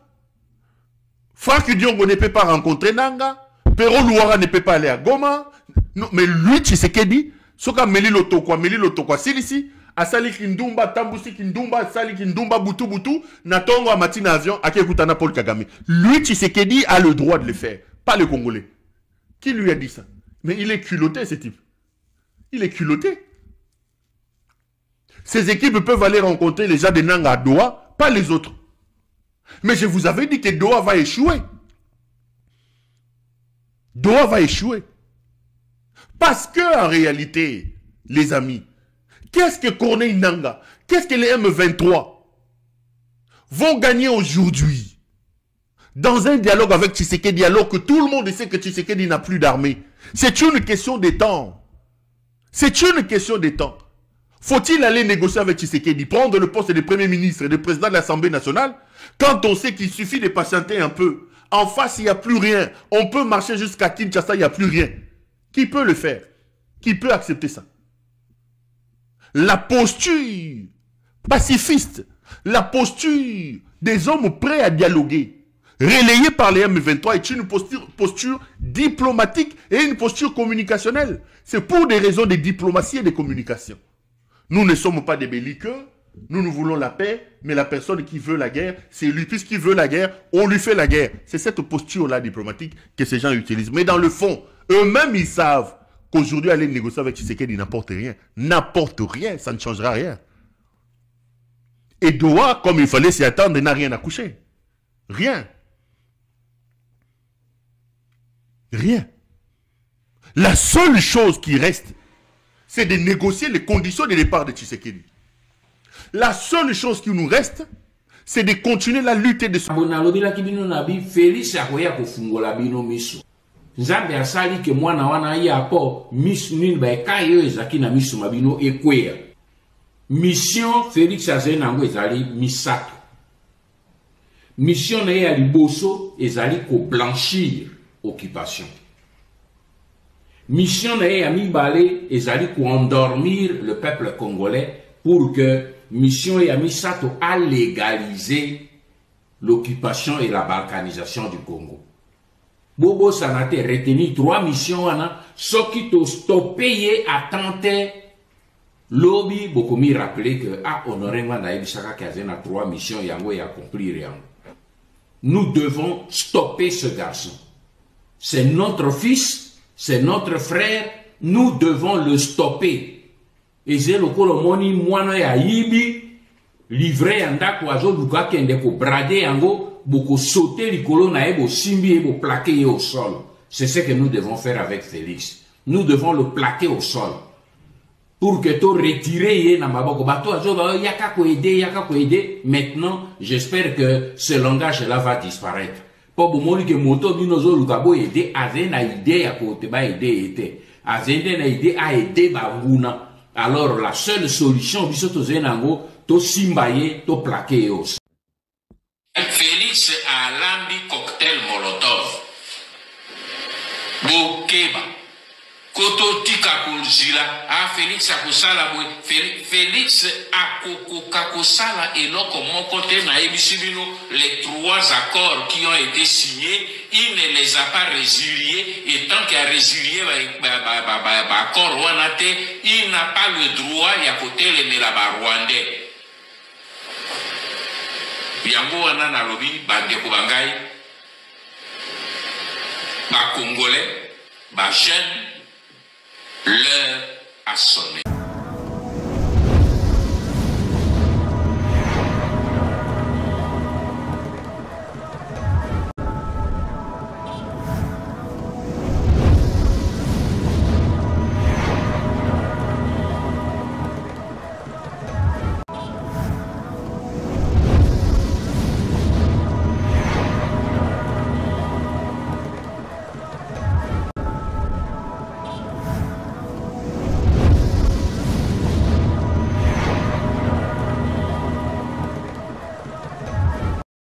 Franck Diongo ne peut pas rencontrer Nangaa. Pero Louara ne peut pas aller à Goma. Non, mais lui, Tshisekedi, soka Melilo Tokwa, Silisi, Asali Kindumba, Tambusi Kindumba, Asali Kindumba, Butu, Natongo a matin avion, Akekutana Paul Kagame. Lui, Tshisekedi a le droit de le faire, pas le Congolais. Qui lui a dit ça? Mais il est culotté, ce type. Il est culotté. Ces équipes peuvent aller rencontrer les gens de Nangaa à Doha, pas les autres. Mais je vous avais dit que Doha va échouer. Doha va échouer. Parce que, en réalité, les amis, qu'est-ce que Corneille Nangaa, qu'est-ce que les M23 vont gagner aujourd'hui dans un dialogue avec Tshisekedi, alors que tout le monde sait que Tshisekedi n'a plus d'armée? C'est une question de temps. C'est une question de temps. Faut-il aller négocier avec Tshisekedi, prendre le poste de Premier ministre et de président de l'Assemblée nationale, quand on sait qu'il suffit de patienter un peu? En face, il n'y a plus rien. On peut marcher jusqu'à Kinshasa, il n'y a plus rien. Qui peut le faire? Qui peut accepter ça? La posture pacifiste, la posture des hommes prêts à dialoguer, relayée par les M23, est une posture diplomatique et une posture communicationnelle. C'est pour des raisons de diplomatie et de communication. Nous ne sommes pas des belliqueux, Nous voulons la paix, mais la personne qui veut la guerre, c'est lui. Puisqu'il veut la guerre, on lui fait la guerre. C'est cette posture-là diplomatique que ces gens utilisent. Mais dans le fond, eux-mêmes, ils savent qu'aujourd'hui, aller négocier avec Tshisekedi n'apporte rien. N'apporte rien, ça ne changera rien. Et Doha, comme il fallait s'y attendre, n'a rien à coucher. Rien. Rien. La seule chose qui reste, c'est de négocier les conditions de départ de Tshisekedi. La seule chose qui nous reste, c'est de continuer la lutte de ce... Félix akoya kofungola bino miso. Nzambe asali ke mwana wana ya po miso nini ba ekayo ezaki na miso mabino ekwea. Mission Félix azenango ezali misato. Mission na ya liboso ezali ko blanchir occupation. Mission na ya mibale ezali ko endormir le peuple congolais pour que mission ya misato a légalisé l'occupation et la balkanisation du Congo. Bobo Sanate retenu 3 missions wana soki to stopper à tenter lobby beaucoup mi rappeler que honoré ngana ebisaka kazena 3 missions yango et accomplir yango. Nous devons stopper ce garçon. C'est notre fils, c'est notre frère, nous devons le stopper. Et c'est le colomoni mwana ya yibi livré andako azo luka kende ko brader yango beaucoup sauter l'icolo na ebo simbi ebo plaquer au sol. C'est ce que nous devons faire avec Félix. Nous devons le plaquer au sol. Pour que tu retires na maboko bato azo ba yaka ko aider. Maintenant, j'espère que ce langage là va disparaître. Pour bomoni que moto bino zo luka bo aider azena idée ya ko te ba aider ete. Azende na idée a aider ba nguna. Alors la seule solution biso zenango to simbaye to plaquer au sol. Félix a lambi cocktail Molotov. Bokeba. Koto tika kulzila. Félix a kosala boy. Félix a kosala eloko mokote na ebisibino les 3 accords qui ont été signés. Il ne les a pas résiliés. Et tant qu'il a résilié accord wanate, il n'a pas le droit ya kote le melaba rwandais. Yango wana na lobi bandeko bangai ba congolais ba jeune l'heure a sonné.